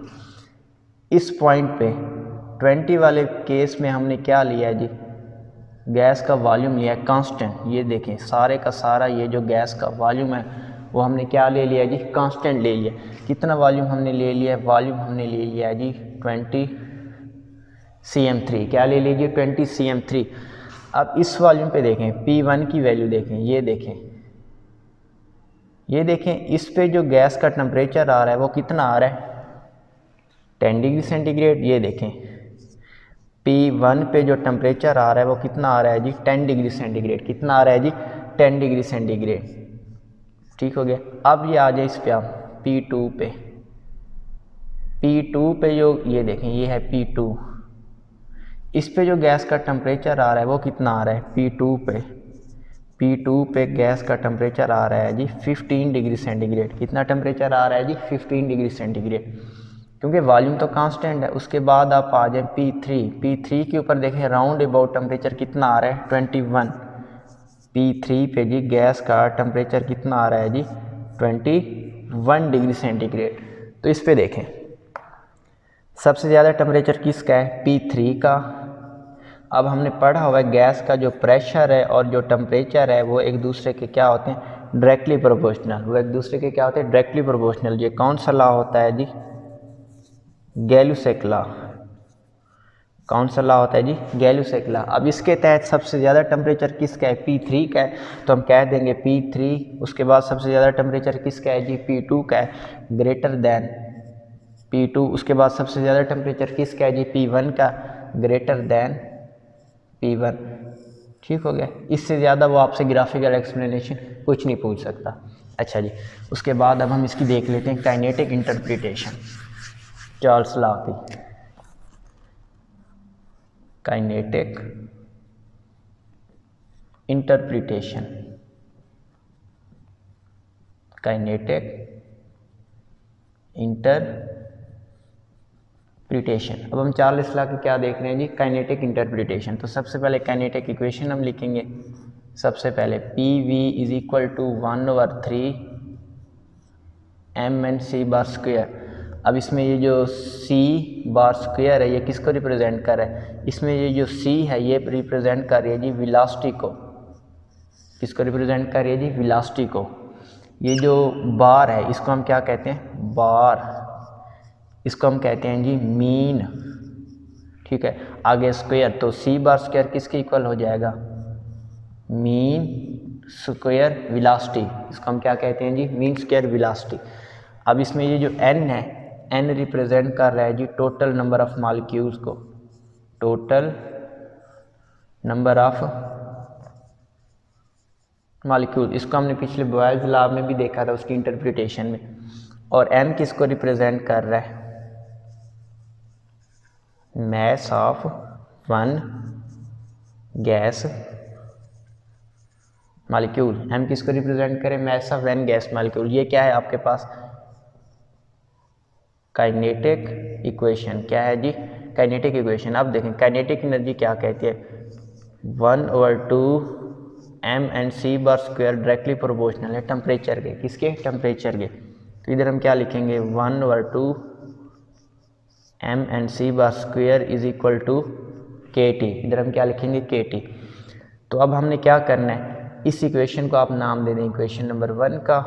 इस पॉइंट पे 20 वाले केस में हमने क्या लिया है जी, गैस का वॉल्यूम लिया है कांस्टेंट। ये देखें सारे का सारा ये जो गैस का वॉल्यूम है वो हमने क्या ले लिया जी, कांस्टेंट ले लिया। कितना वॉल्यूम हमने ले लिया है, वॉल्यूम हमने ले लिया है जी 20 cm3। क्या ले लीजिए, 20 cm3। अब इस वॉल्यूम पे देखें, P1 की वैल्यू देखें, ये देखें, ये देखें, इस पे जो गैस का टेम्परेचर आ रहा है वो कितना आ रहा है, 10 डिग्री सेंटीग्रेड। ये देखें P1 पे जो टेम्परेचर आ रहा है वो कितना आ रहा है जी, 10 डिग्री सेंटीग्रेड। कितना आ रहा है जी, 10 डिग्री सेंटीग्रेड। ठीक हो गया। अब ये आ जाए इस पे आप P2 पे, P2 पे जो ये देखें, ये है P2, इस पे जो गैस का टेम्परेचर आ रहा है वो कितना आ रहा है, P2 पे गैस का टेम्परेचर आ रहा है जी 15 डिग्री सेंटीग्रेड। कितना टेम्परेचर आ रहा है जी, 15 डिग्री सेंटीग्रेड, क्योंकि वॉल्यूम तो कांस्टेंट है। उसके बाद आप आ जाए P3 के ऊपर देखें राउंड अबाउट टेम्परेचर कितना आ रहा है, 21। P3 पे जी गैस का टेम्परेचर कितना आ रहा है जी, 21 डिग्री सेंटीग्रेड। तो इस पे देखें सबसे ज़्यादा टेम्परेचर किसका है, P3 का। अब हमने पढ़ा हुआ है गैस का जो प्रेशर है और जो टेम्परेचर है वो एक दूसरे के क्या होते हैं, डायरेक्टली प्रोपोर्शनल। वो एक दूसरे के क्या होते हैं, डायरेक्टली प्रोपोर्शनल। ये कौन सा लॉ होता है जी, गैलुसेक लॉ। कौन सा लॉ होता है जी, गैलुसेक लॉ। अब इसके तहत सबसे ज़्यादा टेम्परेचर किसका है, P3 का है, तो हम कह देंगे P3। उसके बाद सबसे ज़्यादा टेम्परेचर किसका है जी, P2 का है, ग्रेटर दैन P2। उसके बाद सबसे ज़्यादा टेम्परेचर किसका है जी, P1 का, ग्रेटर दैन P1। ठीक हो गया। इससे ज़्यादा वो आपसे ग्राफिकल एक्सप्लेनेशन कुछ नहीं पूछ सकता। अच्छा जी, उसके बाद अब हम इसकी देख लेते हैं काइनेटिक इंटरप्रिटेशन, चार्ल्स लॉ की। Kinetic interpretation, kinetic interpretation. अब हम चार्ल्स लॉ की क्या देख रहे हैं जी, काइनेटिक इंटरप्रिटेशन। तो सबसे पहले काइनेटिक इक्वेशन हम लिखेंगे। सबसे पहले PV is equal to 1/3 mc bar square. अब इसमें ये जो c बार स्क्वायर है ये किसको रिप्रेजेंट कर रहा है, इसमें ये जो c है ये रिप्रेजेंट कर रही है जी वेलोसिटी को। किसको रिप्रेजेंट कर रही है जी, वेलोसिटी को। ये जो बार है इसको हम क्या कहते हैं, बार। इसको हम कहते हैं जी मीन। ठीक है, आगे स्क्वायर, तो c बार स्क्वायर किसके इक्वल हो जाएगा, मीन स्क्वायर वेलोसिटी। इसको हम क्या कहते हैं जी, मीन स्क्वायर वेलोसिटी। अब इसमें ये जो n है, n रिप्रेजेंट कर रहा है जी टोटल नंबर ऑफ मॉलिक्यूल्स को, टोटल नंबर ऑफ मॉलिक्यूल। इसको हमने पिछले बॉयल्स लॉ में भी देखा था उसकी इंटरप्रिटेशन में। और m किसको रिप्रेजेंट कर रहा है, mass of one gas molecule। m किसको रिप्रेजेंट करें, mass of one gas molecule। ये क्या है आपके पास, काइनेटिक इक्वेशन। क्या है जी, काइनेटिक इक्वेशन। अब देखें काइनेटिक एनर्जी क्या कहती है, 1/2 mc bar square directly proportional है टेम्परेचर के, किसके, टेम्परेचर के। तो इधर हम क्या लिखेंगे, 1/2 mc bar square is equal to kT। इधर हम क्या लिखेंगे, kT। तो अब हमने क्या करना है, इस इक्वेशन को आप नाम दे दें इक्वेशन नंबर 1 का,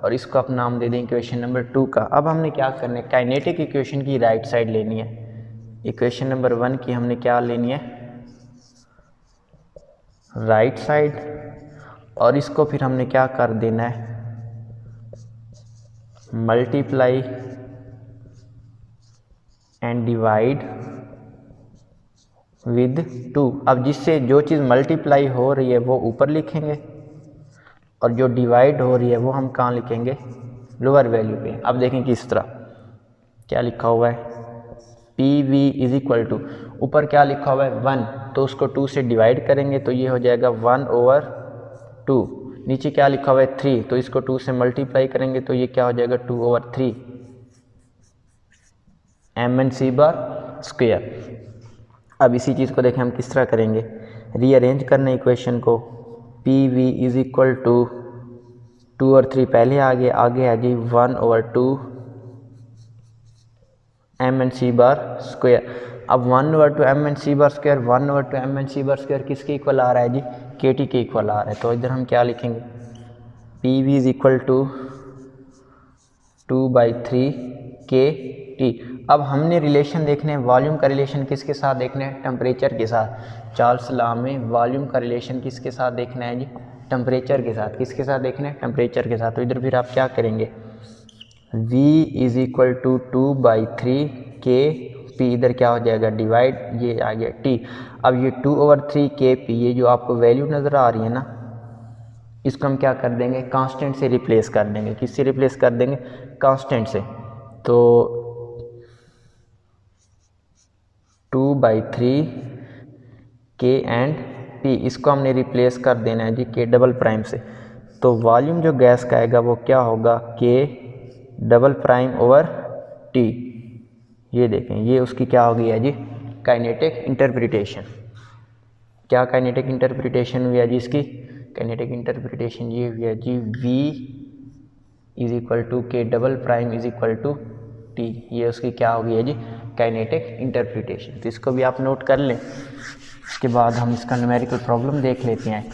और इसको आप नाम दे दें इक्वेशन नंबर 2 का। अब हमने क्या करना है, काइनेटिक इक्वेशन की राइट साइड लेनी है। इक्वेशन नंबर 1 की हमने क्या लेनी है, राइट साइड, और इसको फिर हमने क्या कर देना है, मल्टीप्लाई एंड डिवाइड विद 2। अब जिससे जो चीज़ मल्टीप्लाई हो रही है वो ऊपर लिखेंगे और जो डिवाइड हो रही है वो हम कहाँ लिखेंगे, लोअर वैल्यू पे। अब देखें किस तरह, क्या लिखा हुआ है, P V is equal to, ऊपर क्या लिखा हुआ है 1, तो उसको 2 से डिवाइड करेंगे तो ये हो जाएगा 1/2। नीचे क्या लिखा हुआ है 3, तो इसको 2 से मल्टीप्लाई करेंगे तो ये क्या हो जाएगा 2/3 mn/c²। अब इसी चीज़ को देखें हम किस तरह करेंगे, रीअरेंज करने इक्वेशन को, P V is equal to 2 और 3 पहले आगे है जी 1/2 mn/c²। अब 1/2 mn/c², 1/2 mn/c² किसके इक्वल आ रहा है जी, KT के इक्वल आ रहा है। तो इधर हम क्या लिखेंगे, P V is equal to 2/3 KT। अब हमने रिलेशन देखने हैं, वॉल्यूम का रिलेशन किसके साथ देखना है, टेम्परेचर के साथ। चार्ल्स लॉ में वॉल्यूम का रिलेशन किसके साथ देखना है जी, टेम्परेचर के साथ। किसके साथ देखना है, टेम्परेचर के साथ। तो इधर फिर आप क्या करेंगे, V is equal to 2/3 KP, इधर क्या हो जाएगा डिवाइड, ये आ गया T। अब ये 2/3 KP, ये जो आपको वैल्यू नज़र आ रही है ना, इसको हम क्या कर देंगे, कांस्टेंट से रिप्लेस कर देंगे। किससे रिप्लेस कर देंगे, कांस्टेंट से। तो 2/3 K एंड P, इसको हमने रिप्लेस कर देना है जी K" से। तो वॉल्यूम जो गैस का आएगा वो क्या होगा, K"/T। ये देखें, ये उसकी क्या हो गई है जी, काइनेटिक इंटरप्रिटेशन। क्या काइनेटिक इंटरप्रिटेशन हुई है जी इसकी, काइनेटिक इंटरप्रिटेशन ये हुई है जी V is equal to K" is equal to T। ये उसकी क्या हो गई है जी, काइनेटिक इंटरप्रिटेशन। तो इसको भी आप नोट कर लें। इसके बाद हम इसका न्यूमेरिकल प्रॉब्लम देख लेते हैं।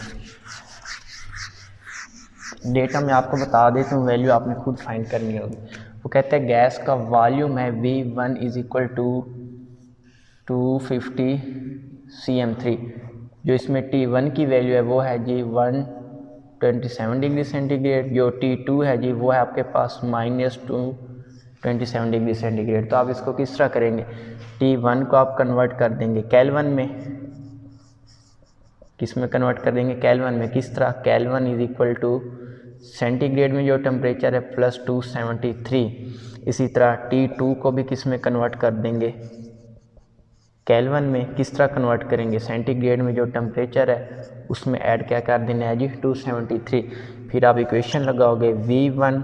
डेटा मैं आपको बता देता हूँ, वैल्यू आपने खुद फाइंड करनी होगी। वो कहते हैं गैस का वॉल्यूम है V1 is equal to 250 cm3। जो इसमें T1 की वैल्यू है वो है जी 127 डिग्री सेंटीग्रेड। जो T2 है जी वो है आपके पास -227 डिग्री सेंटीग्रेड। तो आप इसको किस तरह करेंगे, T1 को आप कन्वर्ट कर देंगे केल्विन में। किस में कन्वर्ट कर देंगे, केल्विन में। किस तरह, kelvin is equal to centigrade में जो टेम्परेचर है +273। इसी तरह T2 को भी किस में कन्वर्ट कर देंगे, केल्विन में। किस तरह कन्वर्ट करेंगे, सेंटीग्रेड में जो टेम्परेचर है उसमें ऐड क्या कर देना है जी 273। फिर आप इक्वेशन लगाओगे V1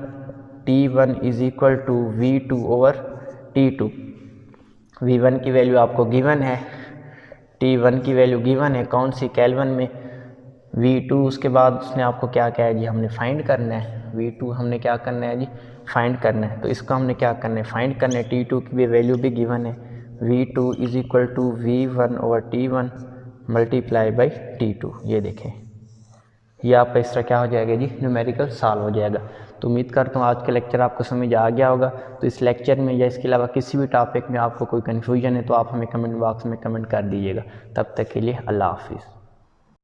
T1 is equal to V2/T2। V1 की वैल्यू आपको गिवन है, T1 की वैल्यू गिवन है, कौन सी, केल्विन में। V2 उसके बाद उसने आपको क्या कहा है जी, हमने फाइंड करना है। V2 हमने क्या करना है जी, फाइंड करना है। तो इसको हमने क्या करना है, फाइंड करना है। T2 की भी वैल्यू भी गिवन है, V2 is equal to V1/T1 multiply by T2। ये देखें, ये आपका इस तरह क्या हो जाएगा जी, न्यूमेरिकल सॉल्व हो जाएगा। तो उम्मीद करता हूँ आज का लेक्चर आपको समझ आ गया होगा। तो इस लेक्चर में या इसके अलावा किसी भी टॉपिक में आपको कोई कन्फ्यूजन है तो आप हमें कमेंट बॉक्स में कमेंट कर दीजिएगा। तब तक के लिए अल्लाह हाफिज़।